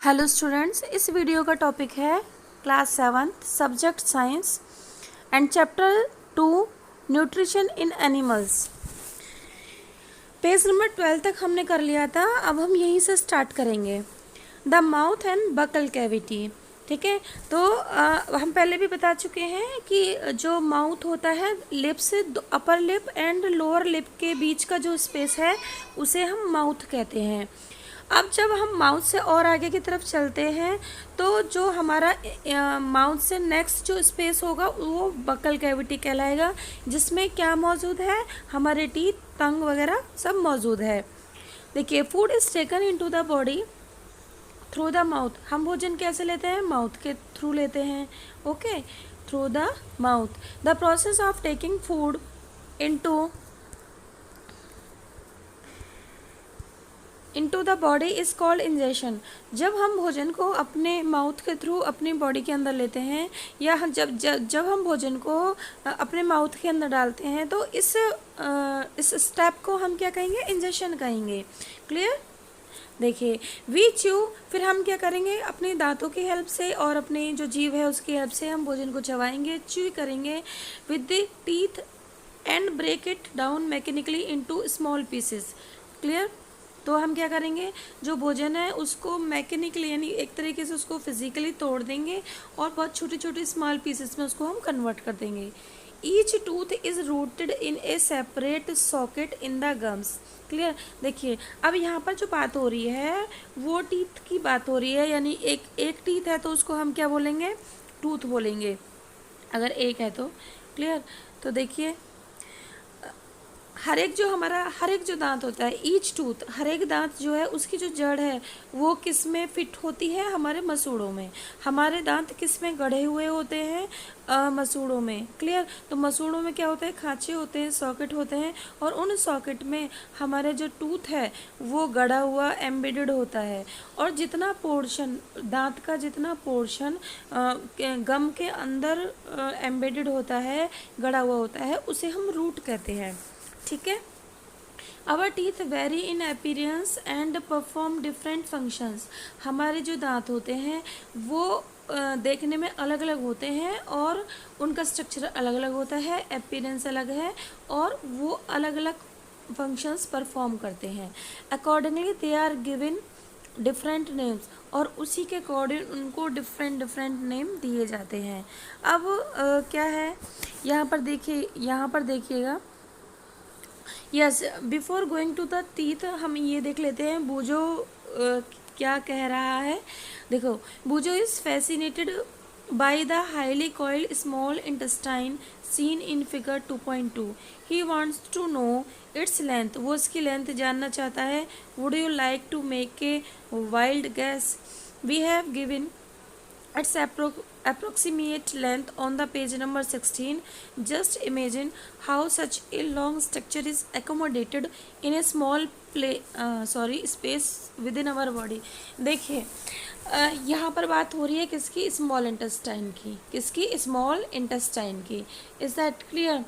Hello students, इस video का topic है class 7 subject science and chapter 2 nutrition in animals. Page number 12 तक हमने कर लिया था। अब हम यहीं से स्टार्ट करेंगे। The mouth and buccal cavity. ठीक है, तो हम पहले भी बता चुके हैं कि जो माउथ होता है, लिप से upper lip and lower lip के बीच का जो स्पेस है उसे हम माउथ कहते हैं। अब जब हम माउथ से और आगे की तरफ चलते हैं तो जो हमारा माउथ से नेक्स्ट जो स्पेस होगा वो बकल कैविटी कहलाएगा, जिसमें क्या मौजूद है, हमारे टीथ, टंग वगैरह सब मौजूद है। देखिए, food is taken into the body through the mouth. हम भोजन कैसे लेते हैं? माउथ के थ्रू लेते हैं। Okay, through the mouth. The process of taking food into the body is called ingestion. जब हम भोजन को अपने माउथ के थ्रू अपनी बॉडी के अंदर लेते हैं या जब हम भोजन को अपने माउथ के अंदर डालते हैं तो इस स्टेप को हम क्या कहेंगे? इंजेशन कहेंगे। क्लियर? देखिए, वी च्यू, फिर हम क्या करेंगे? अपने दांतों की हेल्प से और अपने जो जीभ है उसकी हेल्प से हम भोजन को चबाएंगे, च्यू करेंगे with the teeth and break it down mechanically into small pieces. Clear? तो हम क्या करेंगे? जो भोजन है उसको मैकेनिकली यानी एक तरीके से उसको फिजिकली तोड़ देंगे और बहुत छोटे छोटे स्मॉल पीसेस में उसको हम कन्वर्ट कर देंगे। Each tooth is rooted in A separate socket in the gums. Clear? देखिए, अब यहाँ पर जो बात हो रही है वो टीथ की बात हो रही है, यानी एक टीथ है तो उसको हम क्या बोलेंगे? टूथ बोलेंगे, अगर एक है तो। क्लियर? तो देखिए, हर एक जो दांत होता है, ईच टूथ, हर एक दांत जो है उसकी जो जड़ है वो किस में फिट होती है? हमारे मसूड़ों में। हमारे दांत किस में गढ़े हुए होते हैं? मसूड़ों में। क्लियर? तो मसूड़ों में क्या होता है? खांचे होते हैं, सॉकेट होते हैं, और उन सॉकेट में हमारे जो टूथ है वो गड़ा हुआ एम्बेडेड होता है। और जितना पोर्शन दांत का जितना पोर्शन गम के अंदर एम्बेडेड होता है, गड़ा हुआ होता है, उसे हम रूट कहते हैं। ठीक है? Our teeth very in appearance and perform different functions. हमारे जो दांत होते हैं वो देखने में अलग अलग होते हैं और उनका स्ट्रक्चर अलग अलग होता है, अपीयरेंस अलग है और वो अलग अलग फंक्शंस परफॉर्म करते हैं। Accordingly they are given different names, और उसी के अकॉर्डिंग उनको डिफरेंट डिफरेंट नेम दिए जाते हैं। अब क्या है यहाँ पर देखिएगा। Yes, before going to the teeth हम ये देख लेते हैं बूजो क्या कह रहा है। देखो, Boojho is fascinated by the highly coiled small intestine seen in figure 2.2। He wants to know its length. वो इसकी लेंथ जानना चाहता है। Would you like to make a wild guess? We have given its approximate length on the page number 16. Just imagine how such a long structure is accommodated in a small space within our body. देखिए, यहाँ पर बात हो रही है किसकी? Small intestine की। किसकी? स्मॉल इंटेस्टाइन की। Is that clear?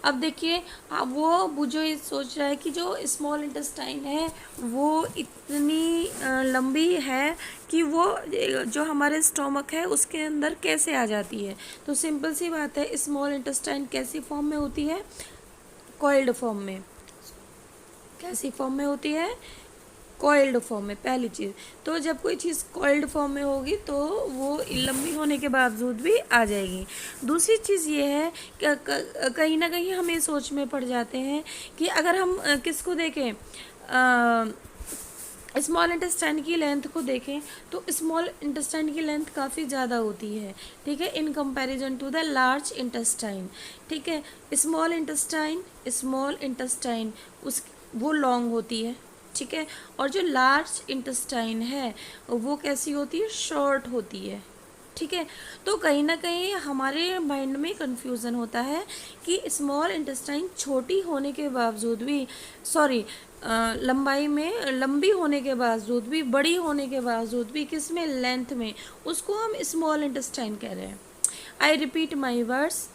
अब देखिए, वो जो ये सोच रहा है कि जो स्मॉल इंटेस्टाइन है वो इतनी लंबी है कि वो जो हमारे स्टोमक है उसके अंदर कैसे आ जाती है। तो सिंपल सी बात है, स्मॉल इंटेस्टाइन कैसी फॉर्म में होती है? कॉइल्ड फॉर्म में। कैसी फॉर्म में होती है? कॉइल्ड फॉर्म में। पहली चीज़ तो जब कोई चीज़ कॉइल्ड फॉर्म में होगी तो वो लंबी होने के बावजूद भी आ जाएगी। दूसरी चीज़ ये है कि कहीं ना कहीं हम ये सोच में पड़ जाते हैं कि अगर हम किसको देखें, स्मॉल इंटेस्टाइन की लेंथ को देखें तो स्मॉल इंटेस्टाइन की लेंथ काफ़ी ज़्यादा होती है। ठीक है, in comparison to the large intestine. ठीक है, स्मॉल इंटेस्टाइन वो लॉन्ग होती है। ठीक है, और जो लार्ज इंटेस्टाइन है वो कैसी होती है? शॉर्ट होती है। ठीक है, तो कहीं ना कहीं हमारे माइंड में कंफ्यूजन होता है कि स्मॉल इंटेस्टाइन छोटी होने के बावजूद भी लंबाई में लंबी होने के बावजूद भी, बड़ी होने के बावजूद भी, किस में? लेंथ में, उसको हम स्मॉल इंटेस्टाइन कह रहे हैं। I repeat my words,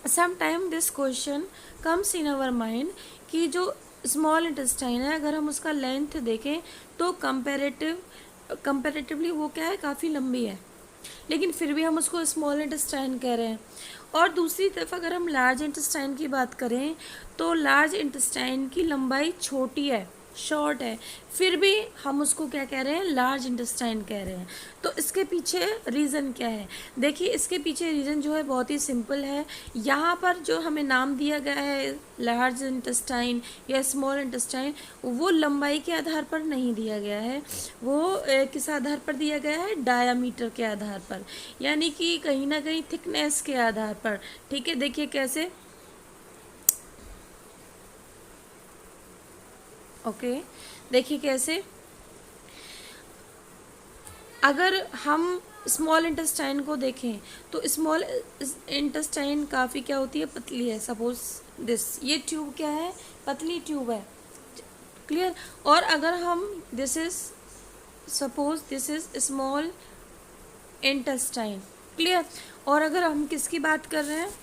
sometime this question comes in our mind कि जो स्मॉल इंटेस्टाइन है अगर हम उसका लेंथ देखें तो कंपेरेटिव कंपैरेटिवली वो क्या है, काफ़ी लंबी है, लेकिन फिर भी हम उसको स्मॉल इंटेस्टाइन कह रहे हैं। और दूसरी तरफ अगर हम लार्ज इंटेस्टाइन की बात करें तो लार्ज इंटेस्टाइन की लंबाई छोटी है, शॉर्ट है, फिर भी हम उसको क्या कह रहे हैं, लार्ज इंटेस्टाइन कह रहे हैं। तो इसके पीछे रीज़न क्या है? देखिए इसके पीछे रीज़न जो है बहुत ही सिंपल है। यहाँ पर जो हमें नाम दिया गया है लार्ज इंटेस्टाइन या स्मॉल इंटेस्टाइन, वो लंबाई के आधार पर नहीं दिया गया है, वो किस आधार पर दिया गया है, डायामीटर के आधार पर, यानी कि कहीं ना कहीं थिकनेस के आधार पर। ठीक है, देखिए कैसे, ओके देखिए कैसे, अगर हम स्मॉल इंटेस्टाइन को देखें तो स्मॉल इंटेस्टाइन काफ़ी क्या होती है, पतली है। सपोज दिस, ये ट्यूब क्या है, पतली ट्यूब है, क्लियर। और अगर हम this is, suppose this is small intestine, clear. और अगर हम किसकी बात कर रहे हैं,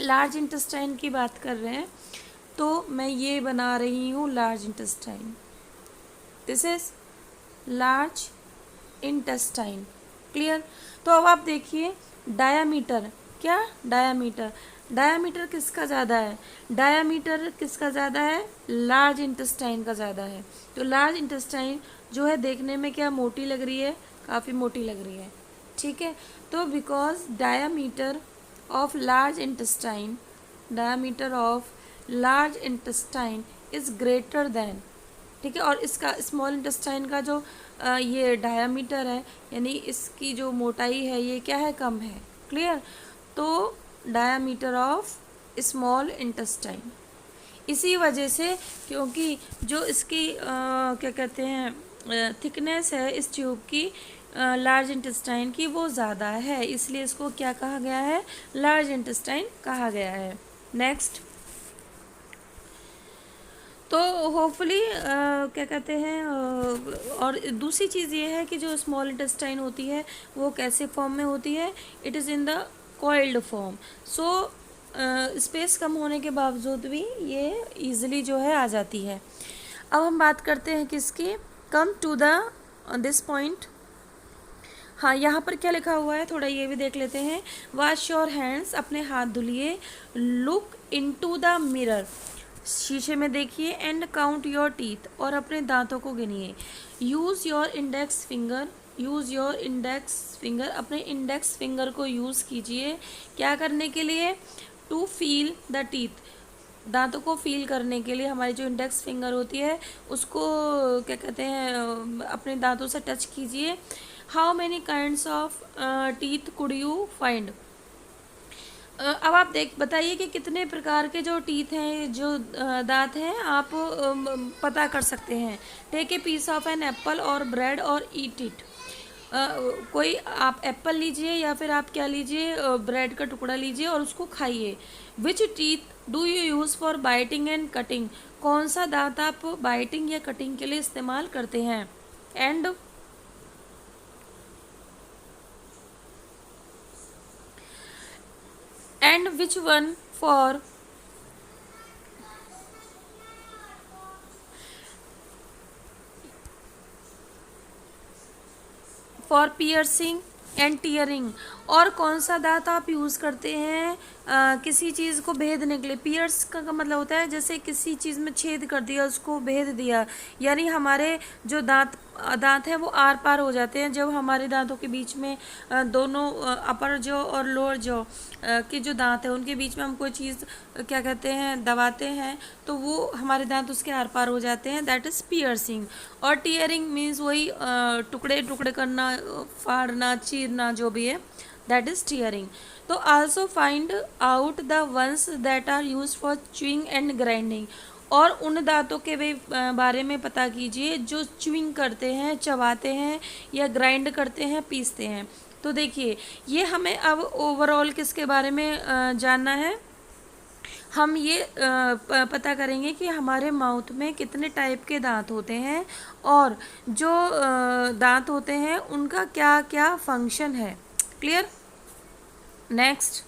लार्ज इंटेस्टाइन की बात कर रहे हैं, तो मैं ये बना रही हूँ large intestine, this is large intestine, clear. तो अब आप देखिए डायामीटर, क्या डायामीटर, डायामीटर किसका ज़्यादा है, डायामीटर किसका ज़्यादा है, लार्ज इंटेस्टाइन का ज़्यादा है। तो लार्ज इंटेस्टाइन जो है देखने में क्या मोटी लग रही है, काफ़ी मोटी लग रही है, ठीक है। तो because diameter of large intestine, diameter of large intestine is greater than, ठीक है। और इसका स्मॉल इंटेस्टाइन का जो ये डायामीटर है, यानी इसकी जो मोटाई है ये क्या है, कम है, क्लियर। तो डायामीटर ऑफ स्मॉल इंटेस्टाइन, इसी वजह से, क्योंकि जो इसकी क्या कहते हैं थिकनेस है इस ट्यूब की लार्ज इंटेस्टाइन की, वो ज़्यादा है, इसलिए इसको क्या कहा गया है, लार्ज इंटेस्टाइन कहा गया है। नेक्स्ट, तो होपफुली क्या कहते हैं और दूसरी चीज़ ये है कि जो स्मॉल इंटेस्टाइन होती है वो कैसे फॉर्म में होती है, it is in the coiled form. So space कम होने के बावजूद भी ये इजीली जो है आ जाती है। अब हम बात करते हैं किसकी, come to the this point. हाँ, यहाँ पर क्या लिखा हुआ है थोड़ा ये भी देख लेते हैं। वॉश योर हैंड्स, अपने हाथ धुलिए। लुक इनटू द मिरर, शीशे में देखिए। एंड काउंट योर टीथ, और अपने दांतों को गिनिए। Use your index finger, use your index finger, अपने इंडेक्स फिंगर को यूज़ कीजिए, क्या करने के लिए, टू फील द टीथ, दांतों को फील करने के लिए। हमारी जो इंडेक्स फिंगर होती है उसको क्या कहते हैं, अपने दांतों से टच कीजिए। How many kinds of teeth could you find, अब आप बताइए कि कितने प्रकार के जो टीथ हैं, जो दांत हैं, आप पता कर सकते हैं। Take a piece of an apple और ब्रेड और ईट इट, कोई आप एप्पल लीजिए या फिर आप क्या लीजिए, ब्रेड का टुकड़ा लीजिए और उसको खाइए। Which teeth do you use for biting and cutting, कौन सा दांत आप बाइटिंग या कटिंग के लिए इस्तेमाल करते हैं। And which one for piercing and tearing, और कौन सा दांत आप यूज़ करते हैं किसी चीज़ को भेदने के लिए। पियर्स का मतलब होता है जैसे किसी चीज़ में छेद कर दिया, उसको भेद दिया, यानी हमारे जो दांत है वो आर पार हो जाते हैं। जब हमारे दांतों के बीच में दोनों अपर जॉ और लोअर जॉ के जो दांत है उनके बीच में हम कोई चीज़ क्या कहते हैं दबाते हैं, तो वो हमारे दांत उसके आर पार हो जाते हैं, दैट इज़ पियर्सिंग। और टीयरिंग मीन्स वही टुकड़े टुकड़े करना, फाड़ना, चीरना, जो भी है, दैट इज़ टीयरिंग। तो also find out the ones that are use for chewing and grinding, और उन दांतों के भी बारे में पता कीजिए जो च्यूइंग करते हैं, चबाते हैं, या ग्राइंड करते हैं, पीसते हैं। तो देखिए ये हमें अब ओवरऑल किसके बारे में जानना है, हम ये पता करेंगे कि हमारे माउथ में कितने टाइप के दांत होते हैं और जो दांत होते हैं उनका क्या क्या फंक्शन है, क्लियर। नेक्स्ट,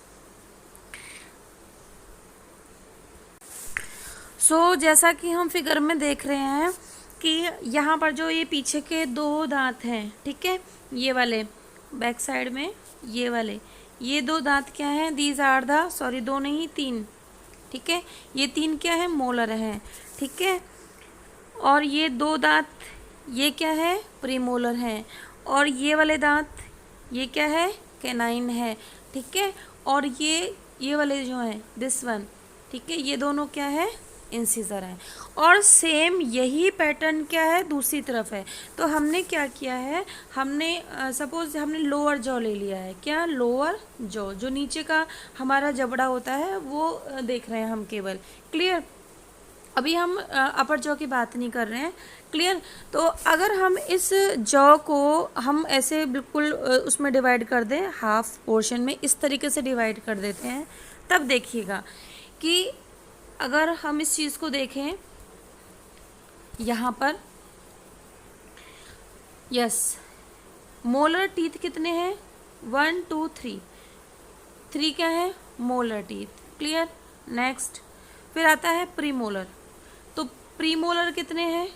सो जैसा कि हम फिगर में देख रहे हैं कि यहाँ पर जो ये पीछे के दो दांत हैं, ठीक है, ये वाले बैक साइड में ये वाले, ये दो दांत क्या हैं, दीज आर द, सॉरी दो नहीं तीन, ठीक है, ये तीन क्या है, मोलर हैं, ठीक है। और ये दो दांत ये क्या है, प्रीमोलर हैं। और ये वाले दांत ये क्या है, कैनाइन है, ठीक है। और ये वाले जो हैं दिस वन, ठीक है, ये दोनों क्या है, इंसिजर हैं। और सेम यही पैटर्न क्या है, दूसरी तरफ है। तो हमने क्या किया है, हमने सपोज हमने लोअर जॉ ले लिया है, क्या, लोअर जॉ, जो नीचे का हमारा जबड़ा होता है वो देख रहे हैं हम केवल, क्लियर। अभी हम अपर जॉ की बात नहीं कर रहे हैं, क्लियर। तो अगर हम इस जॉ को हम ऐसे बिल्कुल उसमें डिवाइड कर दें, हाफ पोर्शन में इस तरीके से डिवाइड कर देते हैं, तब देखिएगा कि अगर हम इस चीज़ को देखें यहाँ पर, यस, मोलर टीथ कितने हैं, 1 2 3, 3 क्या है, मोलर टीथ, क्लियर। नेक्स्ट फिर आता है प्रीमोलर, तो प्रीमोलर कितने हैं,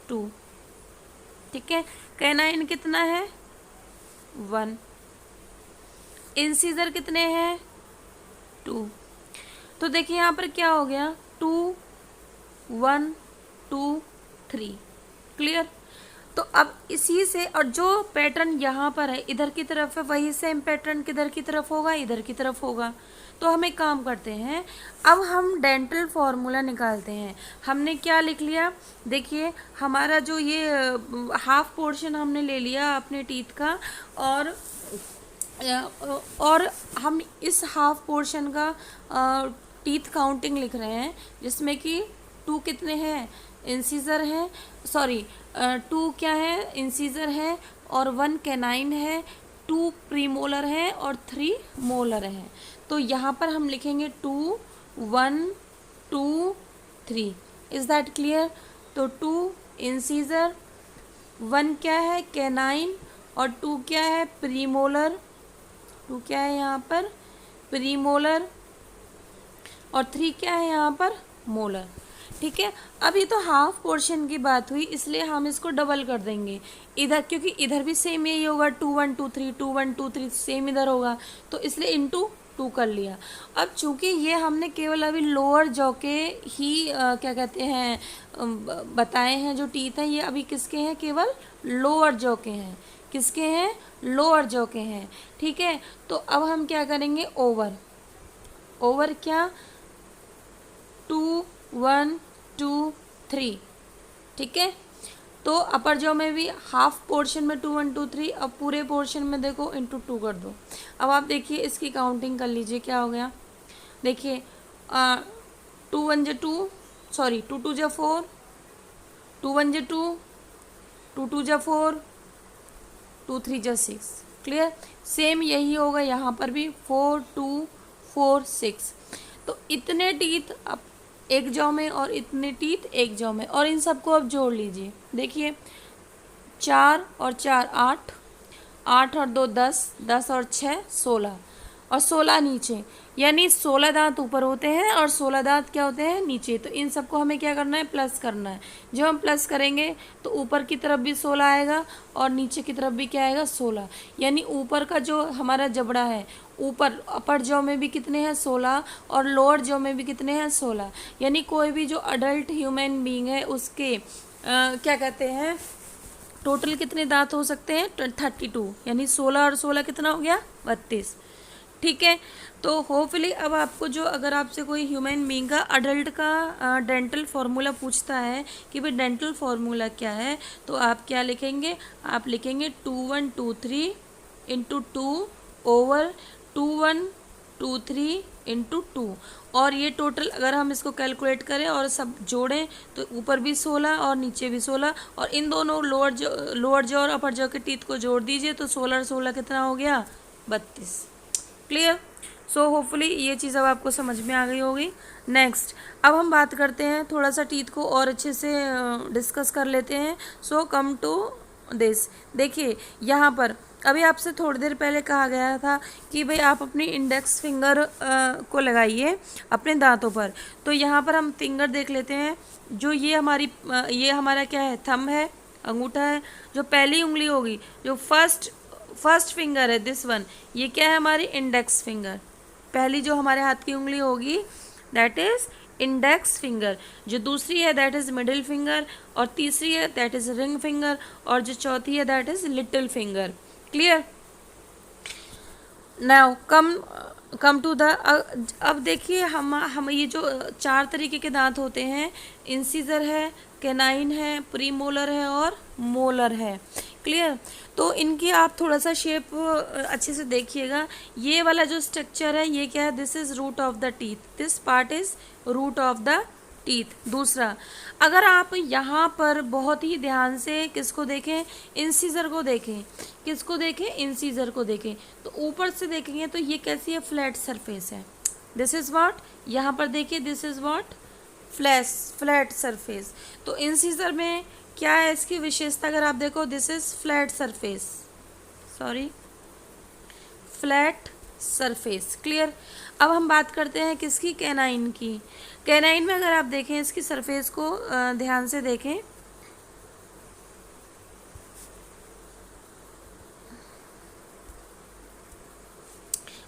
2, ठीक है। कैनाइन कितना है, 1। इंसीजर कितने हैं, 2। तो देखिए यहाँ पर क्या हो गया, 2 1 2 3, क्लियर। तो अब इसी से, और जो पैटर्न यहाँ पर है इधर की तरफ है, वही सेम पैटर्न किधर की तरफ होगा, इधर की तरफ होगा। तो हम एक काम करते हैं, अब हम डेंटल फॉर्मूला निकालते हैं। हमने क्या लिख लिया, देखिए हमारा जो ये हाफ पोर्शन हमने ले लिया अपने टीथ का, और हम इस हाफ पोर्शन का टीथ काउंटिंग लिख रहे हैं, जिसमें कि 2 कितने हैं, इंसीजर है, सॉरी 2 क्या है, इंसीजर है, और 1 कैनाइन है, 2 प्रीमोलर है, और 3 मोलर है। तो यहाँ पर हम लिखेंगे 2 1 2 3, इज दैट क्लियर। तो 2 इंसीजर, 1 क्या है, कैनाइन, और 2 क्या है, प्रीमोलर, 2 क्या है यहाँ पर, प्रीमोलर, और 3 क्या है यहाँ पर, मोलर, ठीक है। अब ये तो हाफ पोर्शन की बात हुई, इसलिए हम इसको डबल कर देंगे इधर, क्योंकि इधर भी सेम यही होगा, 2 1 2 3 2 1 2 3 सेम इधर होगा, तो इसलिए इंटू 2 कर लिया। अब चूंकि ये हमने केवल अभी लोअर जॉ के ही क्या कहते हैं बताए हैं, जो टीथ हैं ये अभी किसके हैं, केवल लोअर जॉ के हैं, किसके हैं, लोअर जॉ के हैं, ठीक है। तो अब हम क्या करेंगे, ओवर क्या, 2 1 2 3, ठीक है। तो अपर जॉ में भी हाफ पोर्शन में 2 1 2 3, अब पूरे पोर्शन में देखो इंटू 2 कर दो। अब आप देखिए इसकी काउंटिंग कर लीजिए क्या हो गया, देखिए 2 1 जा 2, सॉरी 2 2 जा 4, 2 1 जा 2, 2 2 जा 4, 2 3 जा 6, क्लियर। सेम यही होगा यहाँ पर भी, 4 2 4 6। तो इतने टीथ अब एक जॉ में और इतने टीथ एक जॉ में, और इन सबको अब जोड़ लीजिए। देखिए 4 और 4 8, 8 और 2 10, 10 और 6 16, और 16 नीचे, यानी 16 दांत ऊपर होते हैं और 16 दांत क्या होते हैं, नीचे। तो इन सबको हमें क्या करना है, प्लस करना है। जब हम प्लस करेंगे तो ऊपर की तरफ भी 16 आएगा और नीचे की तरफ भी क्या आएगा, 16। यानी ऊपर का जो हमारा जबड़ा है, ऊपर अपर जॉ में भी कितने हैं, 16, और लोअर जॉ में भी कितने हैं, 16। यानी कोई भी जो अडल्ट ह्यूमन बीइंग है उसके क्या कहते हैं, टोटल कितने दांत हो सकते हैं, 32, यानी 16 और 16 कितना हो गया, 32, ठीक है। तो होपफुली अब आपको जो, अगर आपसे कोई ह्यूमन बीइंग का अडल्ट का डेंटल फार्मूला पूछता है कि भाई डेंटल फार्मूला क्या है, तो आप क्या लिखेंगे, आप लिखेंगे 2 1 2 3 इंटू 2 ओवर 2 1 2 3 इंटू 2, और ये टोटल अगर हम इसको कैलकुलेट करें और सब जोड़ें तो ऊपर भी 16 और नीचे भी 16, और इन दोनों लोअर जॉ और अपर जॉ के टीथ को जोड़ दीजिए तो 16 और 16 कितना हो गया, 32, क्लियर। सो होपफुली ये चीज़ अब आपको समझ में आ गई होगी। नेक्स्ट अब हम बात करते हैं, थोड़ा सा टीथ को और अच्छे से डिस्कस कर लेते हैं। सो कम टू दिस, देखिए यहाँ पर अभी आपसे थोड़ी देर पहले कहा गया था कि भाई आप अपनी इंडेक्स फिंगर को लगाइए अपने दांतों पर। तो यहाँ पर हम फिंगर देख लेते हैं। जो ये हमारा क्या है, थंब है, अंगूठा है। जो पहली उंगली होगी, जो फर्स्ट फिंगर है, दिस वन, ये क्या है, हमारी इंडेक्स फिंगर। पहली जो हमारे हाथ की उंगली होगी दैट इज इंडेक्स फिंगर। जो दूसरी है दैट इज मिडिल फिंगर, और तीसरी है दैट इज रिंग फिंगर, और जो चौथी है that is little finger. Clear? Now come to the, अब देखिए हम ये जो 4 तरीके के दांत होते हैं, इंसीजर है, कैनाइन है, प्रीमोलर है और मोलर है। क्लियर? तो इनकी आप थोड़ा सा शेप अच्छे से देखिएगा। ये वाला जो स्ट्रक्चर है ये क्या है, this is root of the teeth, this part is root of the teeth. दूसरा, अगर आप यहाँ पर बहुत ही ध्यान से किसको देखें, इंसीजर को देखें, किसको देखें, इंसीजर को देखें, तो ऊपर से देखेंगे तो ये कैसी है, फ्लैट सरफेस है। दिस इज व्हाट, यहाँ पर देखिए, this is what, flat surface. तो इंसीजर में क्या है इसकी विशेषता, अगर आप देखो, this is flat surface, sorry, flat surface. Clear? अब हम बात करते हैं किसकी, कैनाइन की। कैनाइन में अगर आप देखें इसकी सरफेस को ध्यान से देखें,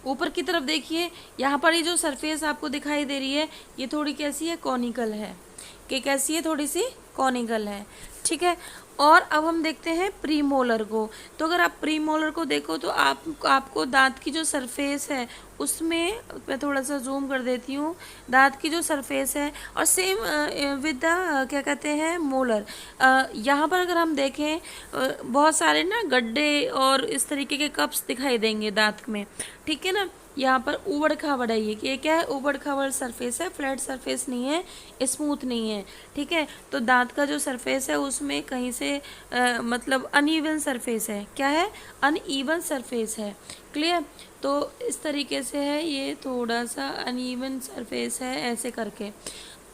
ऊपर की तरफ देखिए, यहाँ पर ये जो सरफेस आपको दिखाई दे रही है ये थोड़ी कैसी है, कॉनिकल है। कि कैसी है, थोड़ी सी कॉनिकल है। ठीक है? और अब हम देखते हैं प्रीमोलर को। तो अगर आप प्रीमोलर को देखो तो आपको दांत की जो सरफेस है उसमें, मैं थोड़ा सा जूम कर देती हूँ, दांत की जो सरफेस है और सेम विद द क्या कहते हैं, मोलर, यहाँ पर अगर हम देखें बहुत सारे ना गड्ढे और इस तरीके के कप्स दिखाई देंगे दांत में। ठीक है ना? यहाँ पर ऊबड़ खाबड़ है, ये क्या है, ऊबड़ खाबड़ सरफेस है, फ्लैट सरफेस नहीं है, स्मूथ नहीं है। ठीक है? तो दांत का जो सरफेस है उसमें कहीं से मतलब अनइवन सरफेस है। क्या है? अनइवन सरफेस है। क्लियर? तो इस तरीके से है, ये थोड़ा सा अनइवन सरफेस है ऐसे करके।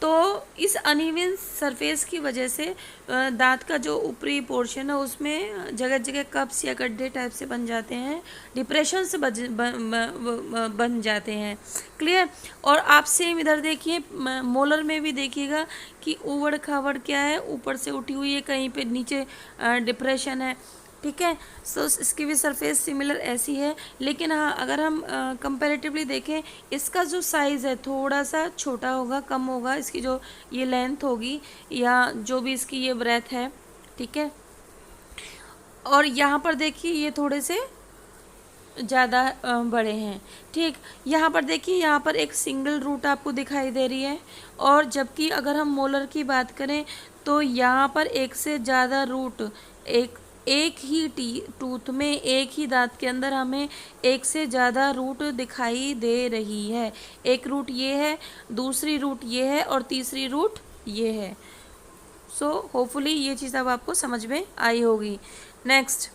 तो इस अनइवन सरफेस की वजह से दांत का जो ऊपरी पोर्शन है उसमें जगह जगह कप्स या गड्ढे टाइप से बन जाते हैं, डिप्रेशन से बन जाते हैं। क्लियर? और आप सेम इधर देखिए, मोलर में भी देखिएगा कि ऊबड़ खाबड़ क्या है, ऊपर से उठी हुई है, कहीं पे नीचे डिप्रेशन है। ठीक है? सो इसकी भी सरफेस सिमिलर ऐसी है, लेकिन हाँ अगर हम कंपैरेटिवली देखें, इसका जो साइज़ है थोड़ा सा छोटा होगा, कम होगा, इसकी जो ये लेंथ होगी या जो भी इसकी ये ब्रेथ है। ठीक है? और यहाँ पर देखिए ये थोड़े से ज़्यादा बड़े हैं। ठीक? यहाँ पर देखिए, यहाँ पर एक सिंगल रूट आपको दिखाई दे रही है, और जबकि अगर हम मोलर की बात करें तो यहाँ पर एक से ज़्यादा रूट, एक ही टूथ में, एक ही दांत के अंदर हमें एक से ज़्यादा रूट दिखाई दे रही है। एक रूट ये है, दूसरी रूट ये है, और तीसरी रूट ये है। सो होपफुली ये चीज़ अब आपको समझ में आई होगी। नेक्स्ट,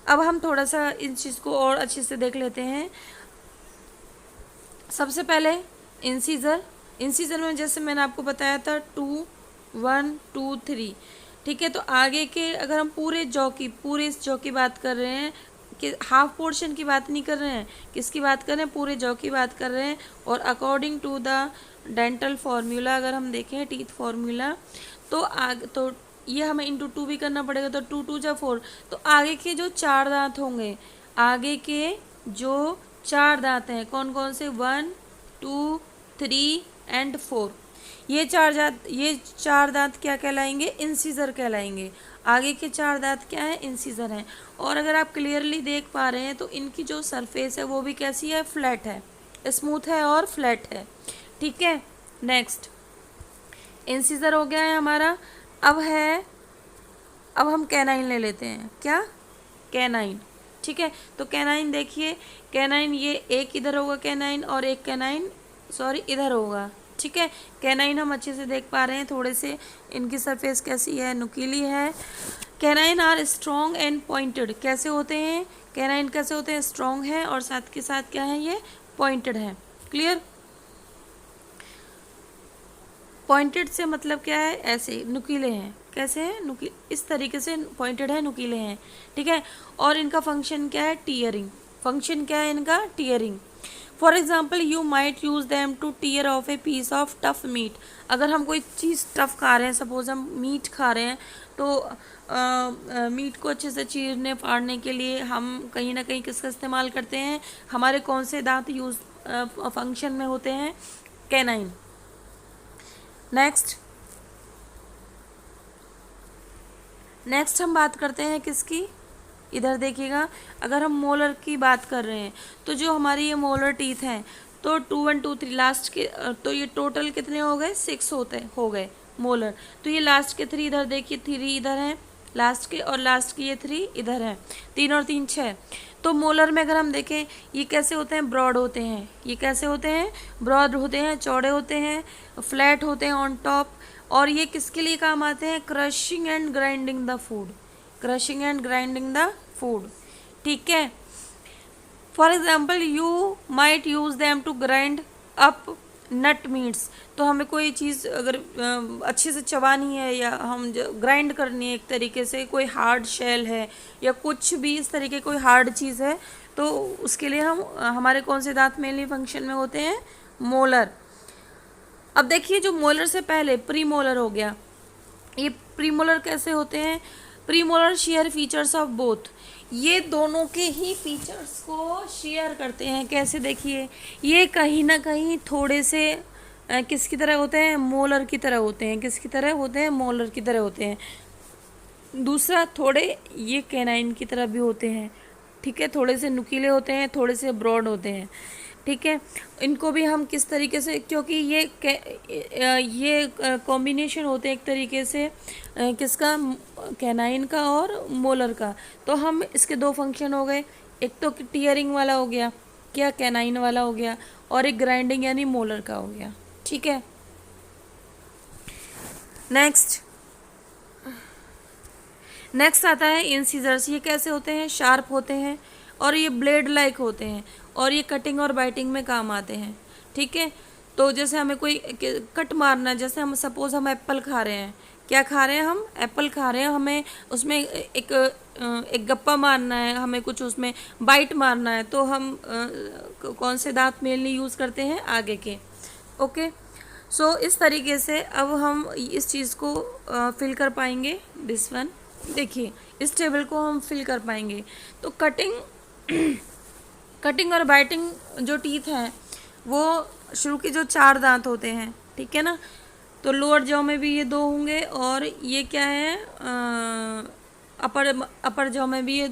अब हम थोड़ा सा इन चीज़ को और अच्छे से देख लेते हैं। सबसे पहले इंसीजर में जैसे मैंने आपको बताया था 2 1 2 3। ठीक है? तो आगे के अगर हम पूरे इस जॉ की बात कर रहे हैं, कि हाफ पोर्शन की बात नहीं कर रहे हैं, किसकी बात कर रहे हैं, पूरे जॉ की बात कर रहे हैं। और according to the dental formula अगर हम देखें, टीथ फार्मूला, तो ये हमें इंटू 2 भी करना पड़ेगा, तो 2 2 जा 4। तो आगे के जो 4 दांत होंगे, आगे के जो 4 दांत हैं, कौन कौन से, 1 2 3 एंड 4, ये 4 दांत क्या कहलाएंगे, इंसीजर कहलाएंगे। आगे के 4 दांत क्या है, इंसीजर हैं। और अगर आप क्लियरली देख पा रहे हैं तो इनकी जो सरफेस है वो भी कैसी है, फ्लैट है, स्मूथ है और फ्लैट है। ठीक है? नेक्स्ट, इंसीजर हो गया है हमारा। अब हम कैनाइन ले लेते हैं। क्या? कैनाइन। ठीक है? तो कैनाइन देखिए, कैनाइन ये एक इधर होगा कैनाइन, और एक कैनाइन इधर होगा। ठीक है? कैनाइन हम अच्छे से देख पा रहे हैं, थोड़े से इनकी सरफेस कैसी है, नुकीली है। Canine are strong and pointed. कैसे होते हैं कैनाइन, कैसे होते हैं, स्ट्रॉन्ग है और साथ के साथ क्या है, ये पॉइंटेड है। क्लियर? पॉइंटेड से मतलब क्या है, ऐसे नुकीले हैं। कैसे हैं, इस तरीके से पॉइंटेड है, नुकीले हैं, ठीक है। और इनका फंक्शन क्या है, टीयरिंग। फंक्शन क्या है इनका, tearing. For example you might use them to tear off a piece of tough meat. अगर हम कोई चीज़ टफ खा रहे हैं, सपोज हम मीट खा रहे हैं, तो मीट को अच्छे से चीरने फाड़ने के लिए हम कहीं ना कहीं किसका इस्तेमाल करते हैं, हमारे कौन से दांत यूज फंक्शन में होते हैं, कैनाइन। नेक्स्ट हम बात करते हैं किसकी, इधर देखिएगा, अगर हम मोलर की बात कर रहे हैं तो जो हमारी ये मोलर टीथ हैं, तो 2 1 2 3 लास्ट के, तो ये टोटल कितने हो गए, 6 हो गए मोलर। तो ये लास्ट के 3 इधर देखिए, 3 इधर हैं लास्ट के, और लास्ट के ये 3 इधर हैं, 3 और 3 6। तो मोलर में अगर हम देखें, ये कैसे होते हैं, ब्रॉड होते हैं। ये कैसे होते हैं, ब्रॉड होते हैं, चौड़े होते हैं, फ्लैट होते हैं ऑन टॉप। और ये किसके लिए काम आते हैं, crushing and grinding the food, crushing and grinding the food, ठीक है। For example you might use them to grind up nut meats. तो हमें कोई चीज़ अगर अच्छे से चबानी है या हम ग्राइंड करनी है एक तरीके से, कोई हार्ड शेल है या कुछ भी इस तरीके कोई हार्ड चीज़ है, तो उसके लिए हम हमारे कौन से दांत मेनली फंक्शन में होते हैं, मोलर। अब देखिए जो मोलर से पहले प्री मोलर हो गया, ये प्री मोलर कैसे होते हैं, pre molar share features of both. ये दोनों के ही फीचर्स को शेयर करते हैं। कैसे, देखिए ये कहीं ना कहीं थोड़े से किसकी तरह होते हैं, मोलर की तरह होते हैं। किसकी तरह होते हैं, मोलर की तरह होते हैं। दूसरा, थोड़े ये कैनाइन की तरह भी होते हैं, ठीक है, थोड़े से नुकीले होते हैं, थोड़े से ब्रॉड होते हैं, ठीक है। इनको भी हम किस तरीके से, क्योंकि ये कॉम्बिनेशन होते हैं एक तरीके से किसका, कैनाइन का और मोलर का। तो हम इसके 2 फंक्शन हो गए, एक तो टीयरिंग वाला हो गया, क्या कैनाइन वाला हो गया, और एक ग्राइंडिंग यानी मोलर का हो गया, ठीक है। नेक्स्ट आता है इंसीजर्स। ये कैसे होते हैं, शार्प होते हैं, और ये ब्लेड लाइक होते हैं, और ये कटिंग और बाइटिंग में काम आते हैं, ठीक है। तो जैसे हमें कोई कट मारना है, जैसे हम सपोज हम एप्पल खा रहे हैं, क्या खा रहे हैं, हम एप्पल खा रहे हैं, हमें उसमें एक गप्पा मारना है, हमें कुछ उसमें बाइट मारना है, तो हम कौन से दांत मेनली यूज़ करते हैं, आगे के, ओके। सो इस तरीके से अब हम इस चीज़ को फिल कर पाएंगे, दिस वन। देखिए इस टेबल को हम फिल कर पाएंगे। तो कटिंग और बाइटिंग जो टीथ हैं, वो शुरू के जो 4 दांत होते हैं, ठीक है ना। तो लोअर जॉ में भी ये 2 होंगे, और ये क्या है, अपर जॉ में भी ये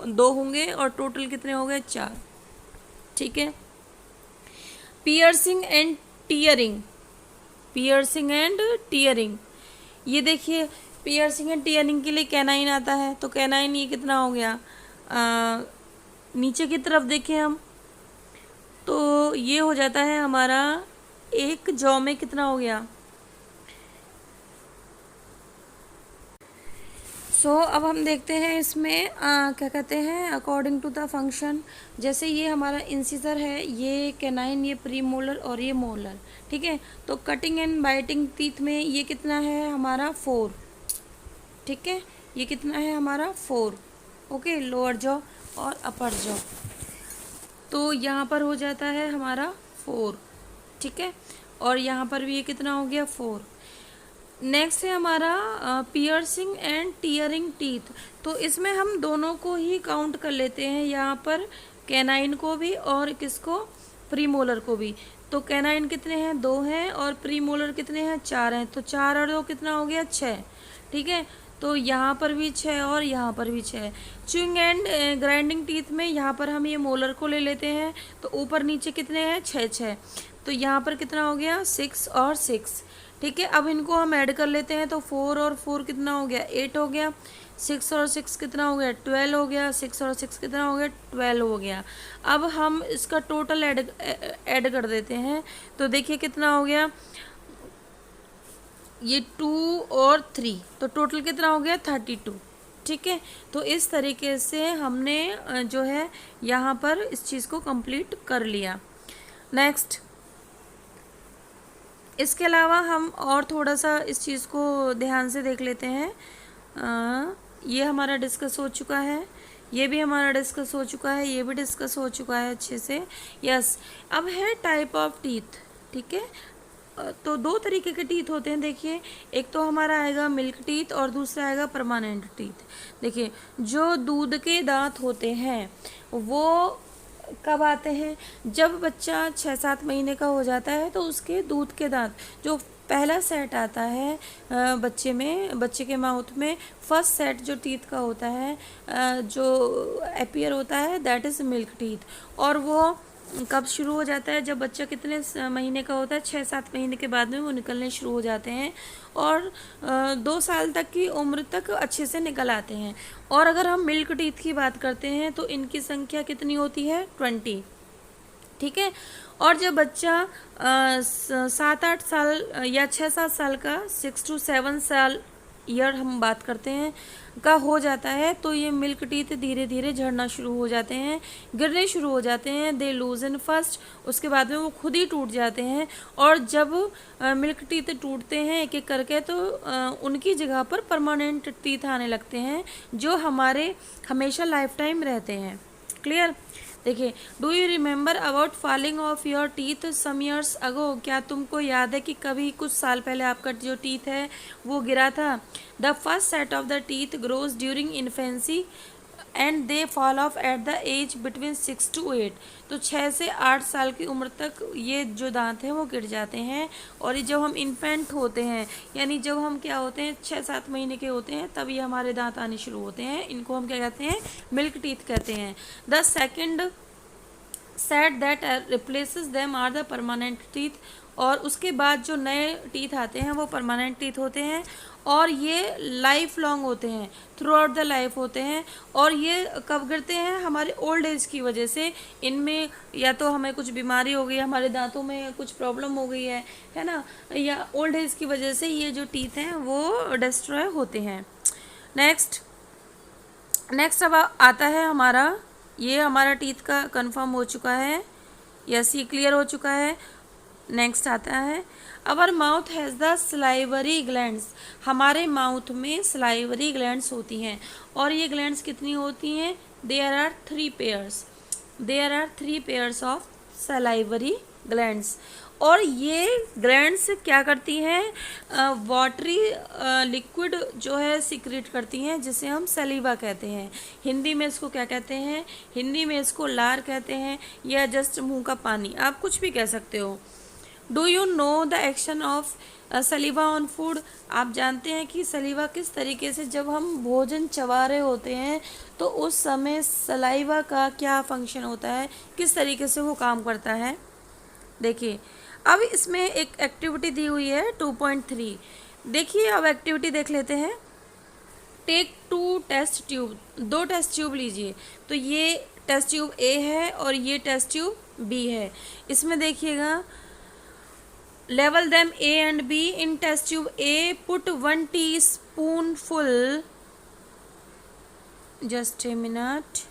2 होंगे, और टोटल कितने हो गए, 4, ठीक है। Piercing and tearing, piercing and tearing, ये देखिए पियर्सिंग एंड टीयरिंग के लिए कैनाइन आता है। तो कैनाइन ये कितना हो गया, नीचे की तरफ देखें हम, तो ये हो जाता है हमारा एक जॉ में कितना हो गया। अब हम देखते हैं इसमें क्या कहते हैं, अकॉर्डिंग टू द फंक्शन। जैसे ये हमारा इंसिजर है, ये कैनाइन, ये प्री मोलर और ये मोलर, ठीक है। तो कटिंग एंड बाइटिंग टीथ में ये कितना है हमारा, 4, ठीक है। ये कितना है हमारा, 4, ओके, लोअर जॉ और अपर जॉ। तो यहाँ पर हो जाता है हमारा 4, ठीक है। और यहाँ पर भी ये कितना हो गया, 4। नेक्स्ट है हमारा पियर्सिंग एंड टीयरिंग टीथ। तो इसमें हम दोनों को ही काउंट कर लेते हैं, यहाँ पर कैनाइन को भी और किसको, प्रीमोलर को भी। तो कैनाइन कितने हैं, 2 हैं, और प्रीमोलर कितने हैं, 4 हैं। तो 4 और 2 कितना हो गया, 6, ठीक है। तो यहाँ पर भी 6 और यहाँ पर भी 6। च्यूइंग एंड ग्राइंडिंग टीथ में यहाँ पर हम ये मोलर को ले लेते हैं, तो ऊपर नीचे कितने हैं, 6। तो यहाँ पर कितना हो गया, 6 और 6, ठीक है। अब इनको हम ऐड कर लेते हैं, तो 4 और 4 कितना हो गया, 8 हो गया। 6 और 6 कितना हो गया, 12 हो गया। 6 और 6 कितना हो गया, 12 हो गया। अब हम इसका टोटल ऐड कर देते हैं, तो देखिए कितना हो गया, ये 2 और 3, तो टोटल कितना हो गया, 32, ठीक है। तो इस तरीके से हमने जो है यहाँ पर इस चीज़ को कंप्लीट कर लिया। नेक्स्ट इसके अलावा हम और थोड़ा सा इस चीज़ को ध्यान से देख लेते हैं। ये हमारा डिस्कस हो चुका है, ये भी हमारा डिस्कस हो चुका है, ये भी डिस्कस हो चुका है अच्छे से। यस, अब है टाइप ऑफ टीथ। ठीक है, तो दो तरीके के टीथ होते हैं। देखिए, एक तो हमारा आएगा मिल्क टीथ और दूसरा आएगा परमानेंट टीथ। देखिए, जो दूध के दांत होते हैं वो कब आते हैं? जब बच्चा 6-7 महीने का हो जाता है तो उसके दूध के दांत जो पहला सेट आता है बच्चे के माउथ में फर्स्ट सेट जो टीथ का होता है, जो अपीयर होता है, दैट इज़ मिल्क टीथ। और वो कब शुरू हो जाता है? जब बच्चा कितने महीने का होता है? 6-7 महीने के बाद में वो निकलने शुरू हो जाते हैं और 2 साल तक की उम्र तक अच्छे से निकल आते हैं। और अगर हम मिल्क टीथ की बात करते हैं तो इनकी संख्या कितनी होती है? 20। ठीक है, और जब बच्चा 7-8 साल या 6-7 साल का, 6 to 7 साल ईयर हम बात करते हैं का हो जाता है, तो ये मिल्क टीथ धीरे धीरे झड़ना शुरू हो जाते हैं, गिरने शुरू हो जाते हैं। दे लूजन फर्स्ट, उसके बाद में वो खुद ही टूट जाते हैं। और जब मिल्क टीथ टूटते हैं एक एक करके, तो उनकी जगह पर परमानेंट टीथ आने लगते हैं जो हमारे हमेशा लाइफ टाइम रहते हैं। क्लियर? देखिए, do you remember about falling off your teeth some years ago? क्या तुमको याद है कि कभी कुछ साल पहले आपका जो टीथ है वो गिरा था? The first set of the teeth grows during infancy and they fall off at the age between 6 to 8। तो 6 से 8 साल की उम्र तक ये जो दांत हैं वो गिर जाते हैं। और ये जब हम इन्फेंट होते हैं, यानी जब हम क्या होते हैं, 6-7 महीने के होते हैं, तब ये हमारे दांत आने शुरू होते हैं। इनको हम क्या कहते हैं? मिल्क टीथ कहते हैं। The second set that replaces them are the permanent teeth. और उसके बाद जो नए टीथ आते हैं वो परमानेंट टीथ होते हैं और ये लाइफ लॉन्ग होते हैं, थ्रू आउट द लाइफ होते हैं। और ये कब गिरते हैं? हमारे ओल्ड एज की वजह से। इनमें या तो हमें कुछ बीमारी हो गई, हमारे दांतों में कुछ प्रॉब्लम हो गई है ना, या ओल्ड एज की वजह से ये जो टीथ हैं वो डिस्ट्रॉय होते हैं। नेक्स्ट अब आता है हमारा, ये हमारा टीथ का कंफर्म हो चुका है। यस, ये क्लियर हो चुका है। नेक्स्ट आता है, our mouth has the salivary glands. हमारे माउथ में स्लाइवरी ग्लैंड्स होती हैं। और ये ग्लैंड्स कितनी होती हैं? There are 3 pairs of salivary glands. और ये ग्लैंड्स क्या करती हैं? वाटरी लिक्विड जो है सिक्रेट करती हैं, जिसे हम सलीवा कहते हैं। हिंदी में इसको क्या कहते हैं? हिंदी में इसको लार कहते हैं, या जस्ट मुंह का पानी, आप कुछ भी कह सकते हो। Do you know the action of सलीवा on food? आप जानते हैं कि सलीवा किस तरीके से, जब हम भोजन चबा रहे होते हैं तो उस समय सलाइवा का क्या फंक्शन होता है, किस तरीके से वो काम करता है। देखिए, अब इसमें एक एक्टिविटी दी हुई है 2.3। देखिए, अब एक्टिविटी देख लेते हैं। Take 2 test tube, 2 test tube लीजिए। तो ये टेस्ट ट्यूब ए है और ये टेस्ट ट्यूब बी है। इसमें देखिएगा, level them A and B. In test tube A, put 1 teaspoonful, just a minute,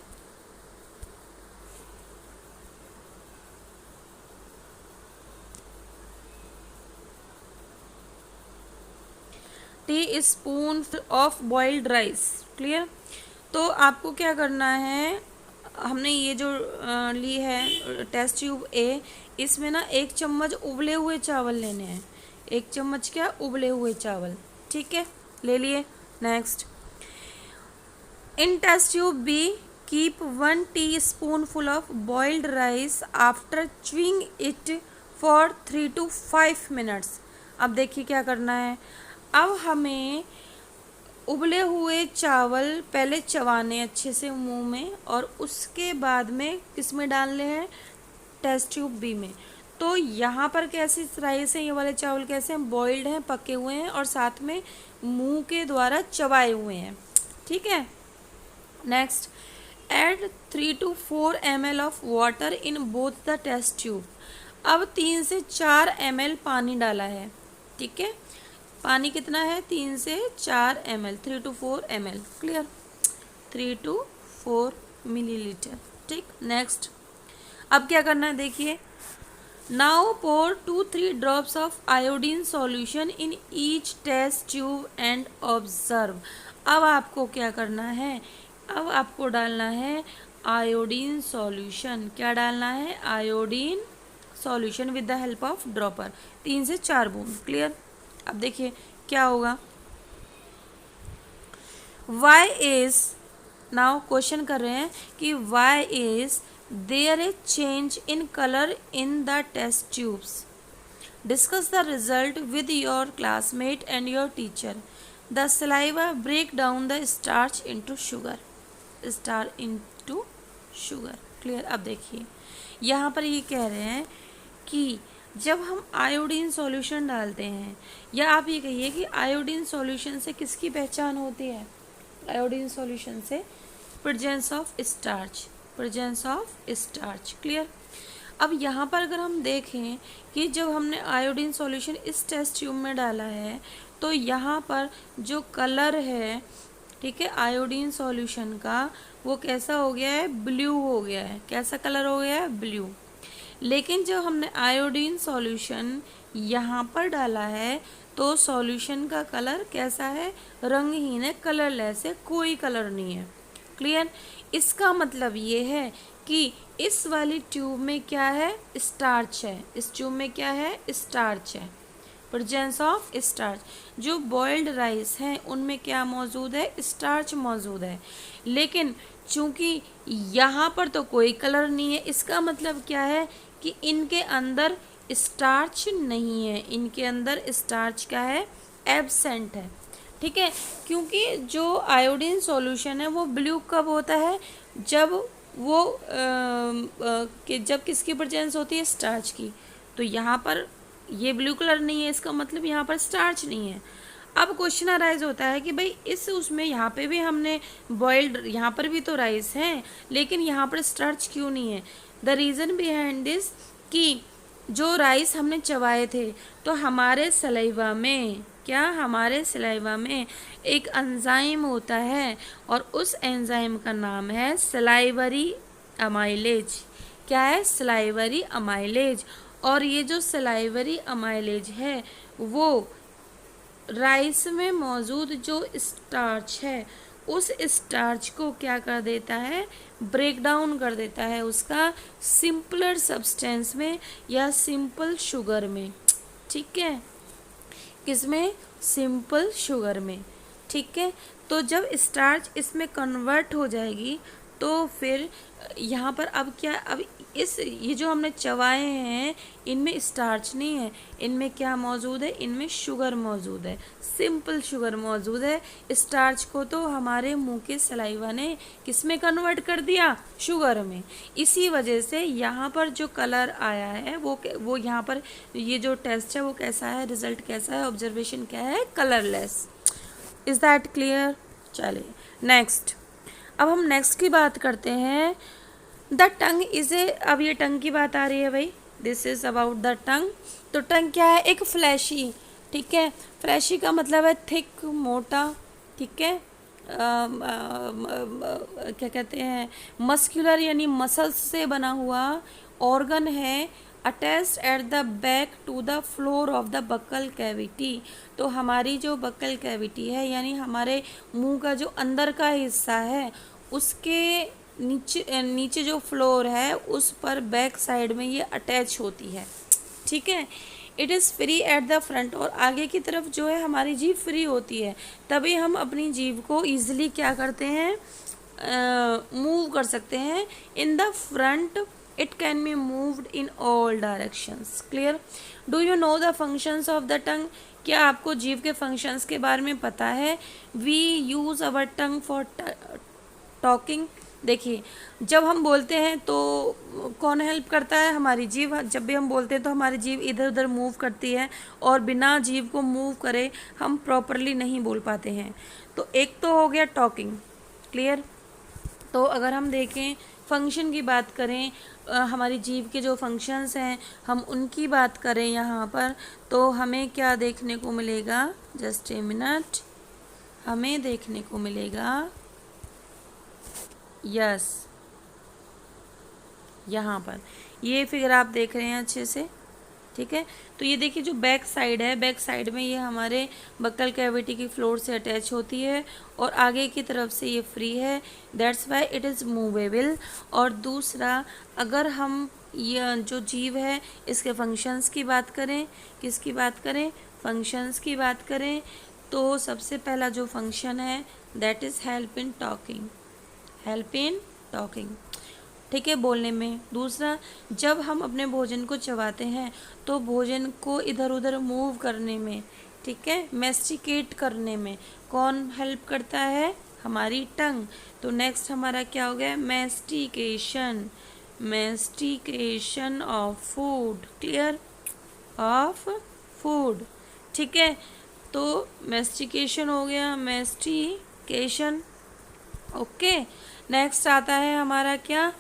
teaspoonful of boiled rice. Clear? तो आपको क्या करना है, हमने ये जो ली है टेस्ट ट्यूब ए, इसमें ना 1 चम्मच उबले हुए चावल लेने हैं। 1 चम्मच क्या? उबले हुए चावल। ठीक है, ले लिए। Next, in test tube B, keep 1 teaspoonful of boiled rice after chewing it for 3 to 5 minutes। अब देखिए क्या करना है। अब हमें उबले हुए चावल पहले चबाने अच्छे से मुंह में, और उसके बाद में किस में डालने हैं? टेस्ट ट्यूब बी में। तो यहाँ पर कैसे राइस है, ये वाले चावल कैसे हैं? बॉइल्ड हैं, पके हुए हैं और साथ में मुंह के द्वारा चबाए हुए हैं। ठीक है। Next, add 3 to 4 ml of water in both the test tube. अब 3 से 4 ml पानी डाला है। ठीक है, पानी कितना है? 3 से 4 ml, 3 to 4 ml। Clear? 3 to 4 millilitre. ठीक। नेक्स्ट, अब क्या करना है, देखिए, now pour 2-3 drops of iodine solution in each test tube and observe। अब आपको क्या करना है, अब आपको डालना है आयोडीन सॉल्यूशन। क्या डालना है, iodine solution with the help of dropper, 3 से 4 बूंद। क्लियर। अब देखिए क्या होगा। वाई इज, नाउ क्वेश्चन कर रहे हैं कि why is there a change in colour in the test tubes. Discuss the result with your classmate and your teacher. The saliva break down the starch into sugar, sugar. Clear. अब देखिए यहाँ पर ये कह रहे हैं कि जब हम आयोडीन सॉल्यूशन डालते हैं, या आप ये कहिए कि आयोडीन सॉल्यूशन से किसकी पहचान होती है, आयोडीन सॉल्यूशन से presence of starch, presence of starch. Clear. अब यहाँ पर अगर हम देखें कि जब हमने आयोडीन सॉल्यूशन इस टेस्ट ट्यूब में डाला है तो यहाँ पर जो कलर है, ठीक है, आयोडीन सॉल्यूशन का, वो कैसा हो गया है, ब्लू हो गया है। कैसा कलर हो गया है, ब्लू। लेकिन जब हमने आयोडीन सॉल्यूशन यहाँ पर डाला है तो सॉल्यूशन का कलर कैसा है, रंगहीन है, कलरलेस है, कोई कलर नहीं है। क्लियर। इसका मतलब ये है कि इस वाली ट्यूब में क्या है, स्टार्च है। इस ट्यूब में क्या है, स्टार्च है, प्रेजेंस ऑफ स्टार्च। जो बॉइल्ड राइस हैं उनमें क्या मौजूद है, स्टार्च मौजूद है। लेकिन चूंकि यहाँ पर तो कोई कलर नहीं है, इसका मतलब क्या है कि इनके अंदर स्टार्च नहीं है, इनके अंदर स्टार्च क्या है, एब्सेंट है। ठीक है। क्योंकि जो आयोडीन सॉल्यूशन है वो ब्लू कब होता है, जब वो जब किसकी प्रेजेंस होती है, स्टार्च की। तो यहाँ पर ये ब्लू कलर नहीं है, इसका मतलब यहाँ पर स्टार्च नहीं है। अब क्वेश्चन अराइज होता है कि भाई इस उसमें यहाँ पे भी हमने बॉइल्ड, यहाँ पर भी तो राइस हैं, लेकिन यहाँ पर स्टार्च क्यों नहीं है। द रीज़न बिहाइंड दिस कि जो राइस हमने चबाए थे तो हमारे सलाइवा में क्या, हमारे सलाइवा में एक एंजाइम होता है और उस एंजाइम का नाम है सलाइवरी अमाइलेज। क्या है, सलाइवरी अमाइलेज। और ये जो सलाइवरी अमाइलेज है वो राइस में मौजूद जो स्टार्च है उस स्टार्च को क्या कर देता है, ब्रेक डाउन कर देता है उसका सिंपलर सब्सटेंस में या सिंपल शुगर में। ठीक है, किसमें, सिंपल शुगर में। ठीक है। तो जब स्टार्च इसमें कन्वर्ट हो जाएगी तो फिर यहाँ पर अब क्या, अब ये जो हमने चबाए हैं इनमें स्टार्च नहीं है, इनमें क्या मौजूद है, इनमें शुगर मौजूद है, सिंपल शुगर मौजूद है। स्टार्च को तो हमारे मुंह के सलाइवा ने किस में कन्वर्ट कर दिया, शुगर में। इसी वजह से यहाँ पर जो कलर आया है वो यहाँ पर ये जो टेस्ट है वो कैसा है, रिजल्ट कैसा है, ऑब्जर्वेशन क्या है, कलरलेस। Is that clear. चलिए नेक्स्ट। अब हम नेक्स्ट की बात करते हैं। द टंग इज ए, अब ये टंग की बात आ रही है भाई, this is about the tongue. तो टंग क्या है, एक फ्लैशी। ठीक है। फ्लैशी का मतलब है थिक, मोटा। ठीक है। क्या कहते हैं, मस्कुलर यानी मसल्स से बना हुआ ऑर्गन है, attached at the back to the floor of the buccal cavity. तो हमारी जो बक्कल कैविटी है यानी हमारे मुंह का जो अंदर का हिस्सा है उसके नीचे जो फ्लोर है उस पर बैक साइड में ये अटैच होती है। ठीक है। It is free at the front, और आगे की तरफ जो है हमारी जीभ फ्री होती है, तभी हम अपनी जीभ को ईजिली क्या करते हैं, मूव कर सकते हैं। In the front it can be moved in all directions. Clear. Do you know the functions of the tongue. क्या आपको जीभ के फंक्शंस के बारे में पता है। We use our tongue for talking. देखिए जब हम बोलते हैं तो कौन हेल्प करता है, हमारी जीभ। जब भी हम बोलते हैं तो हमारी जीभ इधर उधर मूव करती है, और बिना जीभ को मूव करे हम प्रॉपरली नहीं बोल पाते हैं। तो एक तो हो गया टॉकिंग। क्लियर। तो अगर हम देखें फंक्शन की बात करें, हमारी जीभ के जो फंक्शंस हैं हम उनकी बात करें यहाँ पर, तो हमें क्या देखने को मिलेगा, जस्ट ए मिनट, हमें देखने को मिलेगा, यस, यहाँ पर ये फिगर आप देख रहे हैं अच्छे से, ठीक है। तो ये देखिए जो बैक साइड है, बैक साइड में ये हमारे बक्कल कैविटी की फ्लोर से अटैच होती है और आगे की तरफ से ये फ्री है, that's why it is movable. और दूसरा, अगर हम ये जो जीव है इसके फंक्शंस की बात करें, किसकी बात करें, फंक्शंस की बात करें, तो सबसे पहला जो फंक्शन है that is help in talking, help in talking, ठीक है, बोलने में। दूसरा, जब हम अपने भोजन को चबाते हैं तो भोजन को इधर उधर मूव करने में, ठीक है, मैस्टिकेट करने में कौन हेल्प करता है, हमारी टंग। तो नेक्स्ट हमारा क्या हो गया, mastication, mastication of food, clear, of food, ठीक है। तो मैस्टिकेशन हो गया, मैस्टिकेशन, ओके। नेक्स्ट आता है हमारा क्या,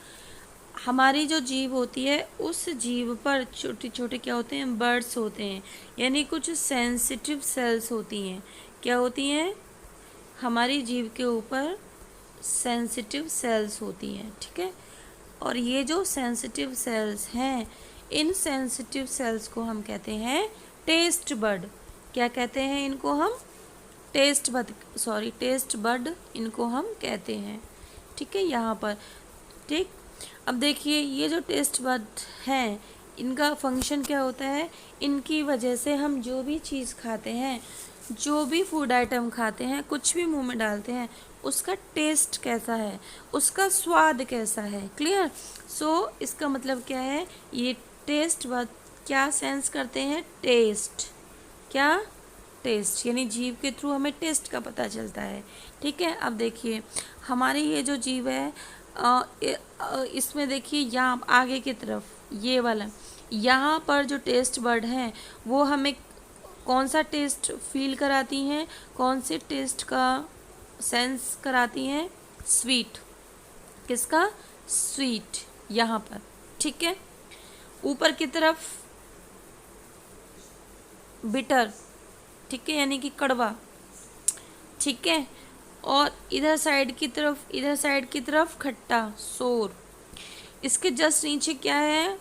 हमारी जो जीभ होती है उस जीभ पर छोटे छोटे क्या होते हैं, बर्ड्स होते हैं, यानी कुछ सेंसिटिव सेल्स होती हैं। क्या होती हैं, हमारी जीभ के ऊपर सेंसिटिव सेल्स होती हैं, ठीक है। और ये जो सेंसिटिव सेल्स हैं, इन सेंसिटिव सेल्स को हम कहते हैं टेस्ट बड। क्या कहते हैं इनको हम, test bud, sorry test bud इनको हम कहते हैं, ठीक है, यहाँ पर, ठीक। अब देखिए ये जो टेस्ट बड हैं, इनका फंक्शन क्या होता है, इनकी वजह से हम जो भी चीज़ खाते हैं, जो भी फूड आइटम खाते हैं, कुछ भी मुंह में डालते हैं, उसका टेस्ट कैसा है, उसका स्वाद कैसा है, क्लियर। सो इसका मतलब क्या है, ये टेस्ट बड क्या सेंस करते हैं, टेस्ट, क्या, टेस्ट, यानी जीभ के थ्रू हमें टेस्ट का पता चलता है, ठीक है। अब देखिए हमारी ये जो जीभ है, इसमें देखिए यहाँ आगे की तरफ ये वाला, यहाँ पर जो टेस्ट बड हैं वो हमें कौन सा टेस्ट फील कराती हैं, कौन से टेस्ट का सेंस कराती हैं, स्वीट, किसका, स्वीट, यहाँ पर, ठीक है। ऊपर की तरफ बिटर, ठीक है, यानी कि कड़वा, ठीक है। और इधर साइड की तरफ, इधर साइड की तरफ खट्टा, सोर। इसके जस्ट नीचे क्या है,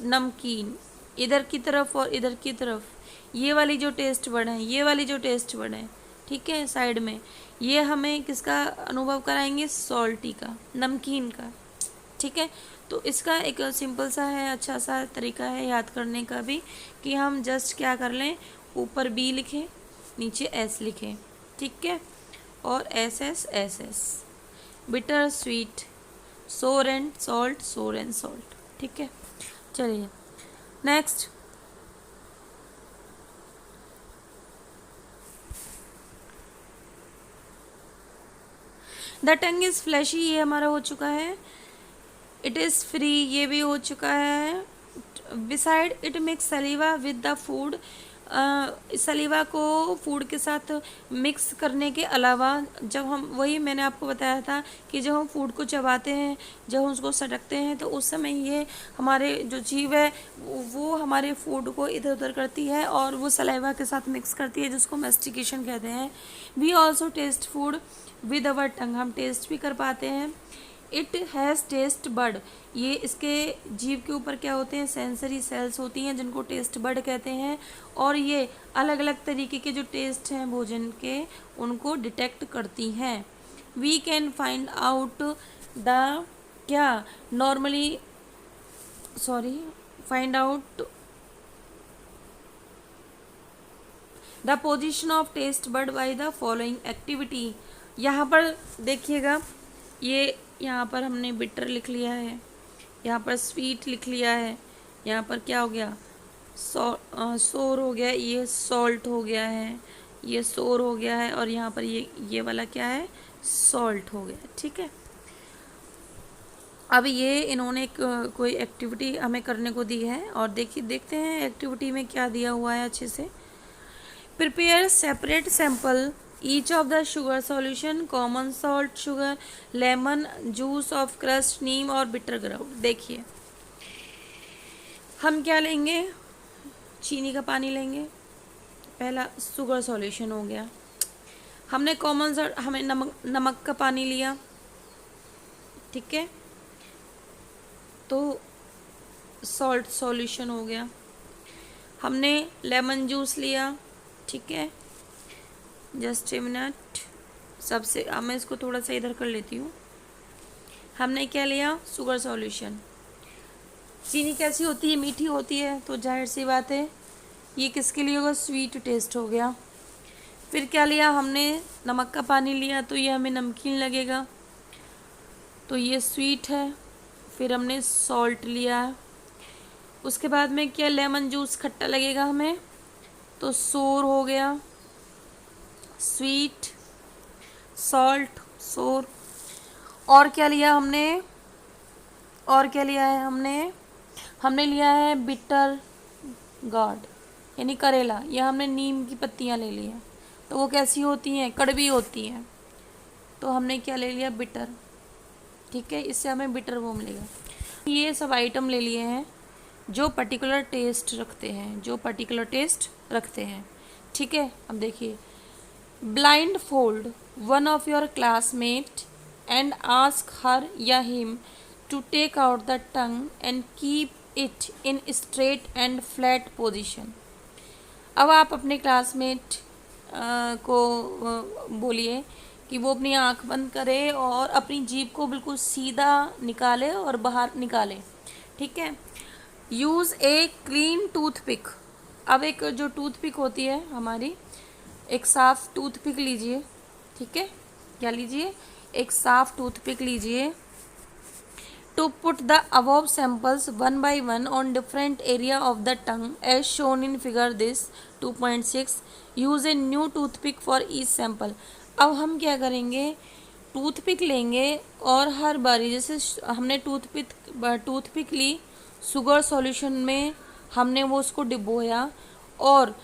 नमकीन, इधर की तरफ और इधर की तरफ ये वाली जो टेस्ट बड है, ये वाली जो टेस्ट बड है, ठीक है, साइड में, ये हमें किसका अनुभव कराएंगे, सॉल्टी का, नमकीन का, ठीक है। तो इसका एक सिंपल सा है, अच्छा सा तरीका है याद करने का भी, कि हम जस्ट क्या कर लें, ऊपर बी लिखें, नीचे एस लिखें, ठीक है, और S S S S, bitter, sweet, sour and salt, sour and salt, ठीक है। चलिए next, the tongue is fleshy, ये हमारा हो चुका है। इट इज़ फ्री, ये भी हो चुका है। Beside it mix सलीवा with the food, सलीवा को फूड के साथ मिक्स करने के अलावा, जब हम, वही मैंने आपको बताया था कि जब हम फूड को चबाते हैं, जब हम उसको सटकते हैं, तो उस समय ये हमारे जो जीभ है वो हमारे फूड को इधर उधर करती है और वो सलाइवा के साथ मिक्स करती है, जिसको मैस्टिकेशन कहते हैं। We also taste food with our tongue, हम टेस्ट भी कर पाते हैं। इट हैज़ टेस्ट बड, ये इसके जीभ के ऊपर क्या होते हैं, सेंसरी सेल्स होती हैं, जिनको टेस्ट बड कहते हैं, और ये अलग अलग तरीके के जो टेस्ट हैं भोजन के, उनको डिटेक्ट करती हैं। We can find out the, क्या, normally, sorry, find out the position of taste bud by the following activity. यहाँ पर देखिएगा, ये यहाँ पर हमने बिटर लिख लिया है, यहाँ पर स्वीट लिख लिया है, यहाँ पर क्या हो गया, सोर हो गया, ये सॉल्ट हो गया है, ये सोर हो गया है, और यहाँ पर ये वाला क्या है, सॉल्ट हो गया, ठीक है। अब ये इन्होंने कोई एक्टिविटी हमें करने को दी है, और देखते हैं एक्टिविटी में क्या दिया हुआ है अच्छे से। Prepare separate sample each of the sugar solution, common salt, sugar, lemon juice of crushed, neem और बिटर ग्राउंड। देखिए हम क्या लेंगे, चीनी का पानी लेंगे, पहला शुगर सॉल्यूशन हो गया। हमने कॉमन सॉल्ट, हमें नमक का पानी लिया, ठीक है, तो सॉल्ट सॉल्यूशन हो गया। हमने लेमन जूस लिया, ठीक है, जस्ट ए मिनट, सबसे अब मैं इसको थोड़ा सा इधर कर लेती हूँ। हमने क्या लिया, शुगर सॉल्यूशन। चीनी कैसी होती है, मीठी होती है, तो जाहिर सी बात है ये किसके लिए होगा, स्वीट टेस्ट हो गया। फिर क्या लिया हमने, नमक का पानी लिया, तो ये हमें नमकीन लगेगा, तो ये स्वीट है। फिर हमने सॉल्ट लिया, उसके बाद में क्या, लेमन जूस खट्टा लगेगा हमें, तो सोर हो गया, स्वीट, सॉल्ट, सोर। और क्या लिया हमने, और क्या लिया है हमने लिया है बिटर गार्ड यानी करेला, या हमने नीम की पत्तियां ले ली हैं, तो वो कैसी होती हैं, कड़वी होती हैं, तो हमने क्या ले लिया, बिटर, ठीक है, इससे हमें बिटर वो मिलेगा। ये सब आइटम ले लिए हैं जो पर्टिकुलर टेस्ट रखते हैं, ठीक है। अब देखिए, blindfold one of your classmate and ask her या him to take out the tongue and keep it in straight and flat position. अब आप अपने क्लासमेट को बोलिए कि वो अपनी आंख बंद करे और अपनी जीभ को बिल्कुल सीधा निकाले और बाहर निकाले, ठीक है। Use a clean toothpick. अब एक जो टूथपिक होती है हमारी, एक साफ टूथपिक लीजिए, ठीक है, क्या लीजिए, एक साफ टूथपिक लीजिए। To put the above samples one by one on different area of the tongue as shown in figure this 2.6, use a new toothpick for each sample। अब हम क्या करेंगे, टूथपिक लेंगे और हर बारी, जैसे हमने टूथपिक ली, शुगर सॉल्यूशन में हमने वो उसको डिबोया, और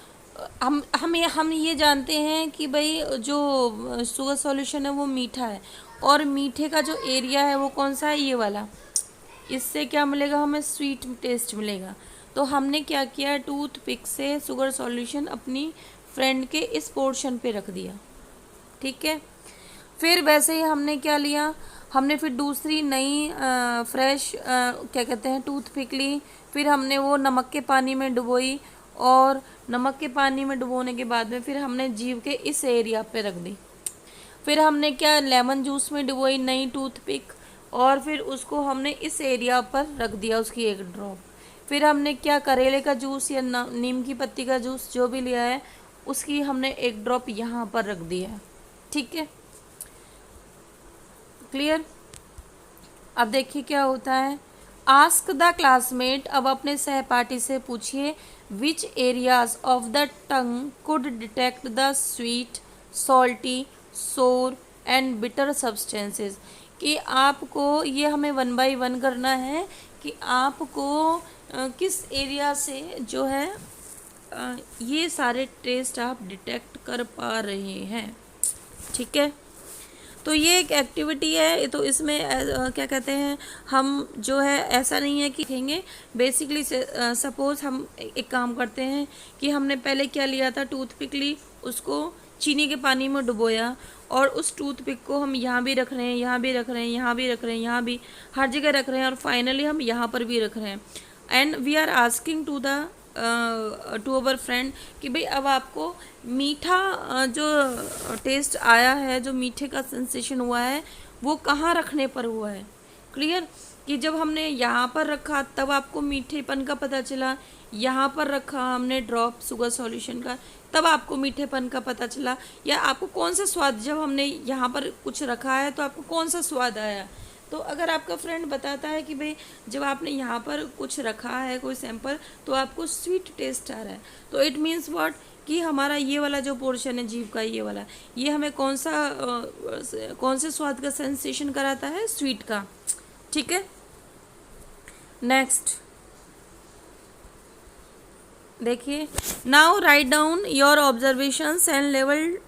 हम ये जानते हैं कि भाई जो शुगर सॉल्यूशन है वो मीठा है, और मीठे का जो एरिया है वो कौन सा है, ये वाला, इससे क्या मिलेगा हमें, स्वीट टेस्ट मिलेगा। तो हमने क्या किया, टूथपिक से शुगर सॉल्यूशन अपनी फ्रेंड के इस पोर्शन पे रख दिया, ठीक है। फिर वैसे ही हमने क्या लिया, हमने फिर दूसरी नई फ्रेश क्या कहते हैं टूथपिक ली, फिर हमने वो नमक के पानी में डुबोई, और नमक के पानी में डुबोने के बाद में फिर हमने जीभ के इस एरिया पे रख दी। फिर हमने क्या, लेमन जूस में डुबोई नई टूथपिक, और फिर उसको हमने इस एरिया पर रख दिया, उसकी एक ड्रॉप। फिर हमने क्या, करेले का जूस या नीम की पत्ती का जूस जो भी लिया है, उसकी हमने एक ड्रॉप यहाँ पर रख दी है, ठीक है, क्लियर। अब देखिए क्या होता है, आस्क द क्लासमेट। अब अपने सहपाठी से पूछिए, विच areas of the tongue could detect the sweet, salty, सोर एंड बिटर सब्सटेंसेस। कि आपको ये हमें 1 by 1 करना है कि आपको किस एरिया से जो है ये सारे टेस्ट आप डिटेक्ट कर पा रहे हैं, ठीक है। तो ये एक एक्टिविटी है, तो इसमें क्या कहते हैं, हम जो है ऐसा नहीं है कि देखेंगे, बेसिकली सपोज हम एक काम करते हैं कि हमने पहले क्या लिया था, टूथपिक ली, उसको चीनी के पानी में डुबोया, और उस टूथपिक को हम यहाँ भी रख रहे हैं, यहाँ भी रख रहे हैं, यहाँ भी रख रहे हैं, यहाँ भी, हर जगह रख रहे हैं, और फाइनली हम यहाँ पर भी रख रहे हैं। And we are asking to our friend कि भाई अब आपको मीठा जो टेस्ट आया है, जो मीठे का सेंसेशन हुआ है, वो कहाँ रखने पर हुआ है, क्लियर। कि जब हमने यहाँ पर रखा तब आपको मीठेपन का पता चला, यहाँ पर रखा हमने ड्रॉप शुगर सॉल्यूशन का तब आपको मीठेपन का पता चला, या आपको कौन सा स्वाद, जब हमने यहाँ पर कुछ रखा है तो आपको कौन सा स्वाद आया। तो अगर आपका फ्रेंड बताता है कि भाई जब आपने यहाँ पर कुछ रखा है कोई सैंपल तो आपको स्वीट टेस्ट आ रहा है, तो इट मीन्स व्हाट, कि हमारा ये वाला जो पोर्शन है जीभ का, ये वाला, ये हमें कौन से स्वाद का सेंसेशन कराता है, स्वीट का, ठीक है। नेक्स्ट देखिए, now write down your observations and level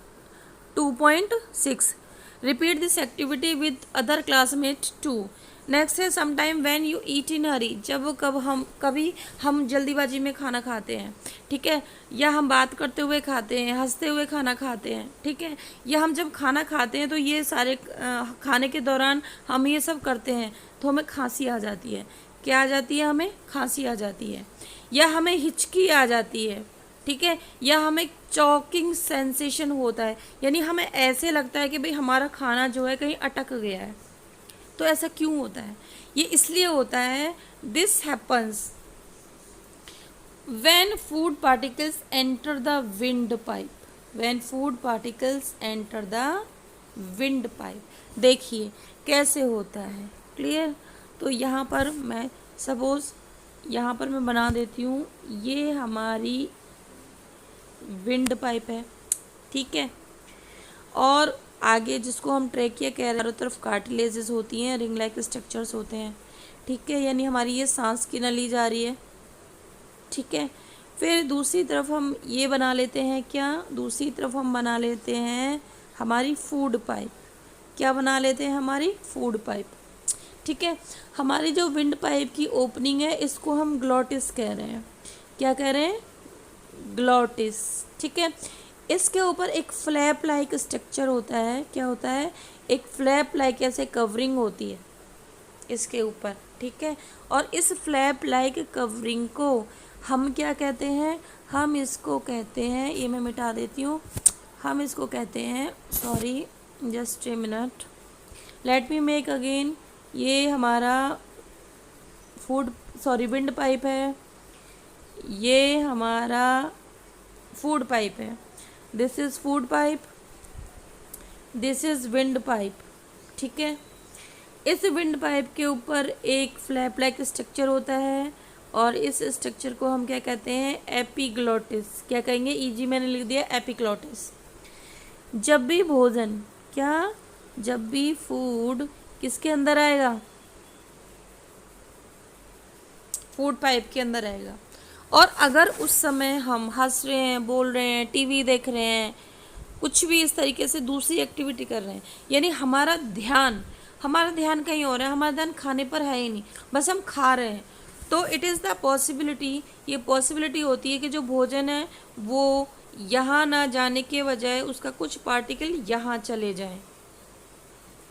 2.6, repeat this activity with other classmate too. Next है sometime when you eat in hurry, कभी हम जल्दीबाजी में खाना खाते हैं, ठीक है, या हम बात करते हुए खाते हैं, हंसते हुए खाना खाते हैं, ठीक है, या हम जब खाना खाते हैं तो ये सारे खाने के दौरान हम ये सब करते हैं तो हमें खांसी आ जाती है। क्या आ जाती है, हमें खांसी आ जाती है। या हमें हिचकी आ जाती है, ठीक है, या हमें चॉकिंग सेंसेशन होता है, यानी हमें ऐसे लगता है कि भाई हमारा खाना जो है कहीं अटक गया है। तो ऐसा क्यों होता है? ये इसलिए होता है, this happens when food particles enter the windpipe, when food particles enter the windpipe। देखिए कैसे होता है, क्लियर। तो यहाँ पर मैं सपोज यहाँ पर मैं बना देती हूँ, ये हमारी विंड पाइप है, ठीक है, और आगे जिसको हम ट्रेकिया कह रहे हैं, चारों तरफ कार्टिलेजेस होती हैं, रिंग लाइक स्ट्रक्चर्स होते हैं, ठीक है, यानी हमारी ये सांस की नली जा रही है, ठीक है। फिर दूसरी तरफ हम ये बना लेते हैं, क्या, दूसरी तरफ हम बना लेते हैं हमारी फूड पाइप। क्या बना लेते हैं? हमारी फूड पाइप, ठीक है। हमारी जो विंड पाइप की ओपनिंग है इसको हम ग्लॉटिस कह रहे हैं। क्या कह रहे हैं? ग्लॉटिस, ठीक है। इसके ऊपर एक फ्लैप लाइक स्ट्रक्चर होता है। क्या होता है? एक फ्लैप लाइक ऐसे कवरिंग होती है इसके ऊपर, ठीक है। और इस फ्लैप लाइक कवरिंग को हम क्या कहते हैं? हम इसको कहते हैं, ये मैं मिटा देती हूँ, हम इसको कहते हैं, sorry just a minute, let me make again. ये हमारा विंड पाइप है, ये हमारा फूड पाइप है, this is food pipe, this is wind pipe, ठीक है। इस विंड पाइप के ऊपर एक फ्लैप लाइक स्ट्रक्चर होता है और इस स्ट्रक्चर को हम क्या कहते हैं? एपिग्लॉटिस। क्या कहेंगे? ईजी मैंने लिख दिया एपिग्लॉटिस। जब भी भोजन, क्या, जब भी फूड किसके अंदर आएगा? फूड पाइप के अंदर आएगा। और अगर उस समय हम हंस रहे हैं, बोल रहे हैं, टीवी देख रहे हैं, कुछ भी इस तरीके से दूसरी एक्टिविटी कर रहे हैं, यानी हमारा ध्यान कहीं और है, हमारा ध्यान खाने पर है ही नहीं, बस हम खा रहे हैं, तो इट इज़ द पॉसिबिलिटी, ये पॉसिबिलिटी होती है कि जो भोजन है वो यहाँ ना जाने के बजाय उसका कुछ पार्टिकल यहाँ चले जाएं।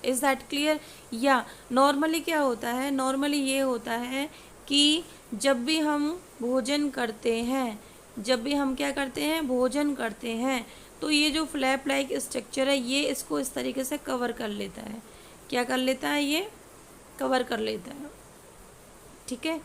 Is that clear? या नॉर्मली क्या होता है? नॉर्मली ये होता है कि जब भी हम भोजन करते हैं, जब भी हम क्या करते हैं? भोजन करते हैं, तो ये जो फ्लैप लाइक स्ट्रक्चर है ये इसको इस तरीके से कवर कर लेता है। क्या कर लेता है? ये कवर कर लेता है, ठीक है।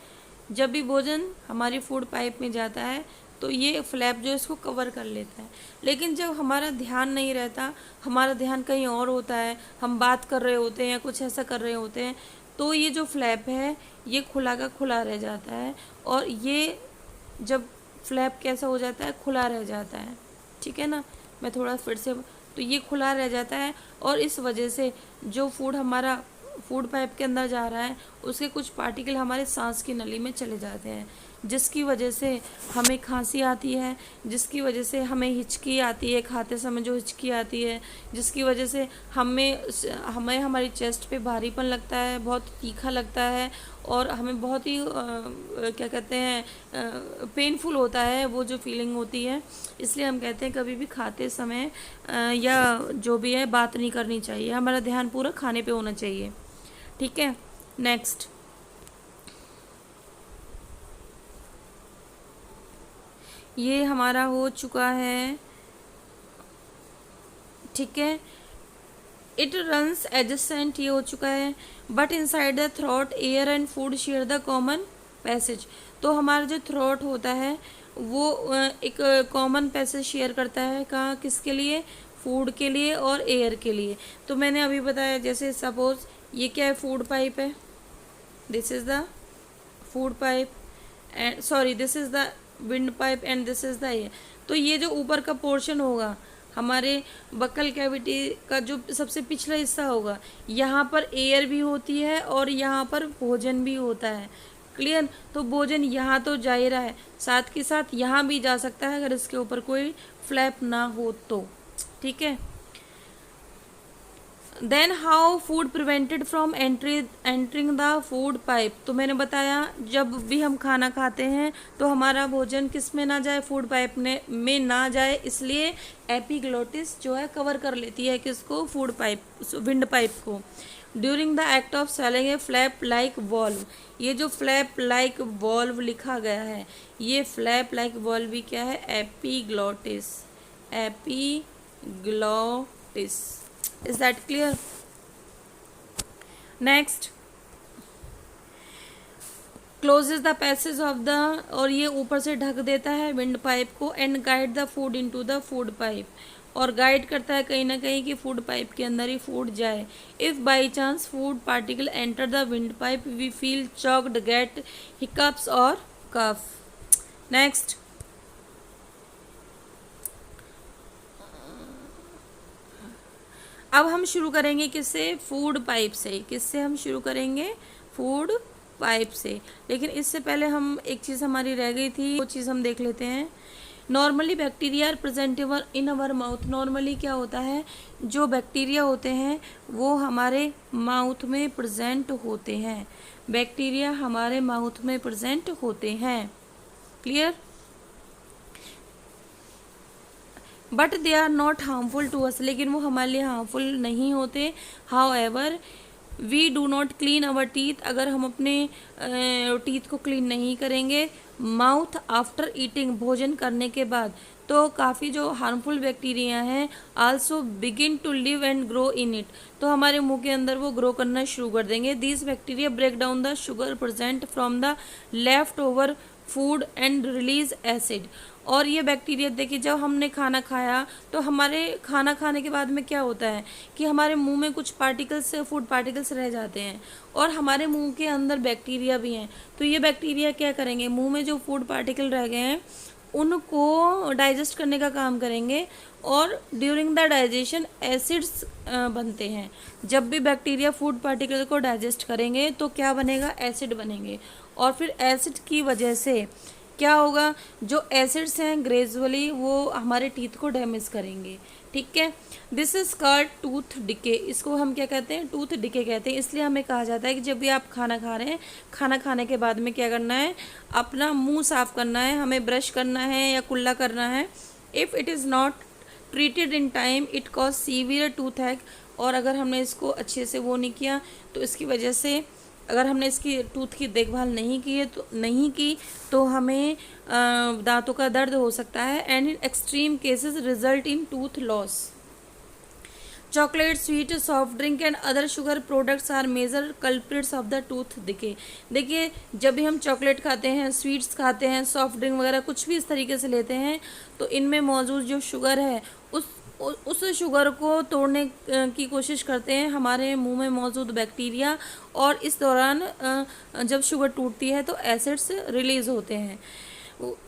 जब भी भोजन हमारी फूड पाइप में जाता है तो ये फ्लैप जो इसको कवर कर लेता है। लेकिन जब हमारा ध्यान नहीं रहता, हमारा ध्यान कहीं और होता है, हम बात कर रहे होते हैं या कुछ ऐसा कर रहे होते हैं, तो ये जो फ्लैप है ये खुला का खुला रह जाता है। और ये जब फ्लैप कैसा हो जाता है? खुला रह जाता है, ठीक है ना। मैं थोड़ा फिर से, तो ये खुला रह जाता है और इस वजह से जो फूड हमारा फूड पाइप के अंदर जा रहा है उसके कुछ पार्टिकल हमारे सांस की नली में चले जाते हैं, जिसकी वजह से हमें खांसी आती है, जिसकी वजह से हमें हिचकी आती है, खाते समय जो हिचकी आती है, जिसकी वजह से हमें हमारी चेस्ट पे भारीपन लगता है, बहुत तीखा लगता है और हमें बहुत ही क्या कहते हैं, पेनफुल होता है वो जो फीलिंग होती है। इसलिए हम कहते हैं कभी भी खाते समय या जो भी है बात नहीं करनी चाहिए, हमारा ध्यान पूरा खाने पे होना चाहिए, ठीक है। नेक्स्ट, ये हमारा हो चुका है, ठीक है। इट रन्स एडजेसेंट, ये हो चुका है। But inside the throat air and food share the common passage. तो हमारा जो थ्रोट होता है वो एक कॉमन पैसेज शेयर करता है, कहाँ, किसके लिए? फूड के लिए और एयर के लिए। तो मैंने अभी बताया, जैसे सपोज ये क्या है? फूड पाइप है, this is the food pipe and sorry this is the wind pipe and this is the air. तो ये जो ऊपर का पोर्शन होगा हमारे बक्कल कैविटी का जो सबसे पिछला हिस्सा होगा, यहाँ पर एयर भी होती है और यहाँ पर भोजन भी होता है, क्लियर। तो भोजन यहाँ तो जा ही रहा है, साथ के साथ यहाँ भी जा सकता है अगर इसके ऊपर कोई फ्लैप ना हो तो, ठीक है। Then how food prevented from entering the food pipe. तो मैंने बताया जब भी हम खाना खाते हैं तो हमारा भोजन किस में ना जाए? फूड पाइप में ना जाए, इसलिए एपिग्लॉटिस जो है कवर कर लेती है किसको? फूड पाइप, विंड पाइप को। During the act of selling A flap like valve. ये जो फ्लैप लाइक वॉल्व लिखा गया है, ये फ्लैप लाइक वॉल्व भी क्या है? Epiglottis. Epiglottis. Is that clear? Next, closes the passage of the, और ये ऊपर से ढक देता है विंड पाइप को, and guide the food into the food pipe, और गाइड करता है कहीं ना कहीं कि फूड पाइप के अंदर ही फूड जाए। If by chance food particle enter the wind pipe we feel choked, get hiccups और कफ। नेक्स्ट, अब हम शुरू करेंगे किससे? फूड पाइप से। किससे हम शुरू करेंगे? फूड पाइप से। लेकिन इससे पहले हम एक चीज़ हमारी रह गई थी, वो चीज़ हम देख लेते हैं। Normally bacteria are present in our mouth. Normally क्या होता है, जो बैक्टीरिया होते हैं वो हमारे माउथ में प्रेजेंट होते हैं। बैक्टीरिया हमारे माउथ में प्रेजेंट होते हैं। Clear? But they are not harmful to us. लेकिन वो हमारे लिए हार्मफुल नहीं होते। However we do not clean our teeth. अगर हम अपने टीथ को क्लीन नहीं करेंगे माउथ आफ्टर ईटिंग, भोजन करने के बाद, तो काफ़ी जो हार्मफुल बैक्टीरिया हैं also begin to live and grow in it. तो हमारे मुंह के अंदर वो ग्रो करना शुरू कर देंगे। These bacteria break down the sugar present from the left over food and release acid. और ये बैक्टीरिया देखिए, जब हमने खाना खाया तो हमारे खाना खाने के बाद में क्या होता है कि हमारे मुंह में कुछ पार्टिकल्स, फूड पार्टिकल्स रह जाते हैं, और हमारे मुंह के अंदर बैक्टीरिया भी हैं। तो ये बैक्टीरिया क्या करेंगे? मुंह में जो फूड पार्टिकल रह गए हैं उनको डाइजेस्ट करने का काम करेंगे, और ड्यूरिंग द डाइजेशन एसिड्स बनते हैं। जब भी बैक्टीरिया फूड पार्टिकल को डाइजेस्ट करेंगे तो क्या बनेगा? एसिड बनेंगे। और फिर एसिड की वजह से क्या होगा? जो एसिड्स हैं ग्रेजुअली वो हमारे टीथ को डैमेज करेंगे। ठीक है? This is called tooth decay. इसको हम क्या कहते हैं? टूथ डिके कहते हैं। इसलिए हमें कहा जाता है कि जब भी आप खाना खा रहे हैं, खाना खाने के बाद में क्या करना है? अपना मुंह साफ करना है, हमें ब्रश करना है या कुल्ला करना है। If it is not treated in time it cause severe tooth hack. और अगर हमने इसको अच्छे से वो नहीं किया तो इसकी वजह से, अगर हमने इसकी टूथ की देखभाल नहीं की तो हमें दांतों का दर्द हो सकता है, and in extreme cases result in tooth loss. Chocolate, sweet, soft drink and other sugar products are major culprits of the tooth decay. देखिए, जब भी हम चॉकलेट खाते हैं, स्वीट्स खाते हैं, सॉफ्ट ड्रिंक वगैरह कुछ भी इस तरीके से लेते हैं, तो इनमें मौजूद जो शुगर है उस शुगर को तोड़ने की कोशिश करते हैं हमारे मुंह में मौजूद बैक्टीरिया, और इस दौरान जब शुगर टूटती है तो एसिड्स रिलीज होते हैं।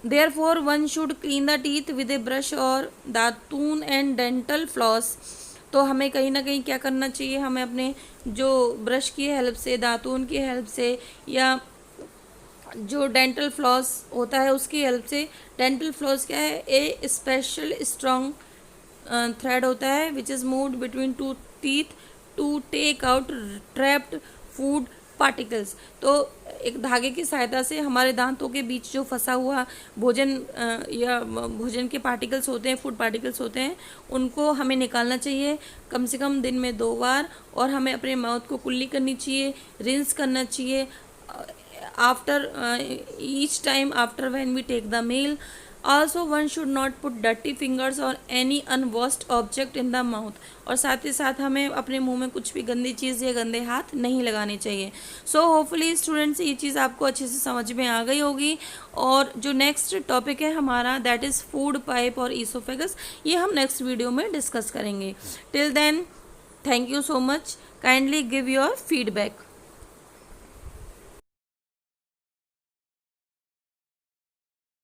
Therefore one should clean the teeth with A brush और दातून एंड डेंटल फ्लॉस। तो हमें कहीं ना कहीं क्या करना चाहिए? हमें अपने जो ब्रश की हेल्प से, दातून की हेल्प से, या जो डेंटल फ्लॉस होता है उसकी हेल्प से। डेंटल फ्लॉस क्या है? ए स्पेशल स्ट्रॉन्ग थ्रेड होता है which is moved between two teeth to take out trapped food particles. तो एक धागे की सहायता से हमारे दांतों के बीच जो फंसा हुआ भोजन या भोजन के पार्टिकल्स होते हैं, फूड पार्टिकल्स होते हैं, उनको हमें निकालना चाहिए कम से कम दिन में 2 बार। और हमें अपने माउथ को कुल्ली करनी चाहिए, रिंस करना चाहिए after each time after when we take the meal. Also one should not put dirty fingers or any unwashed object in the mouth। और साथ ही साथ हमें अपने मुंह में कुछ भी गंदी चीज़ या गंदे हाथ नहीं लगाने चाहिए। सो होपफुली स्टूडेंट्स ये चीज़ आपको अच्छे से समझ में आ गई होगी। और जो नेक्स्ट टॉपिक है हमारा दैट इज़ फूड पाइप और ईसोफेगस, ये हम नेक्स्ट वीडियो में डिस्कस करेंगे। Till then thank you so much, kindly give your feedback.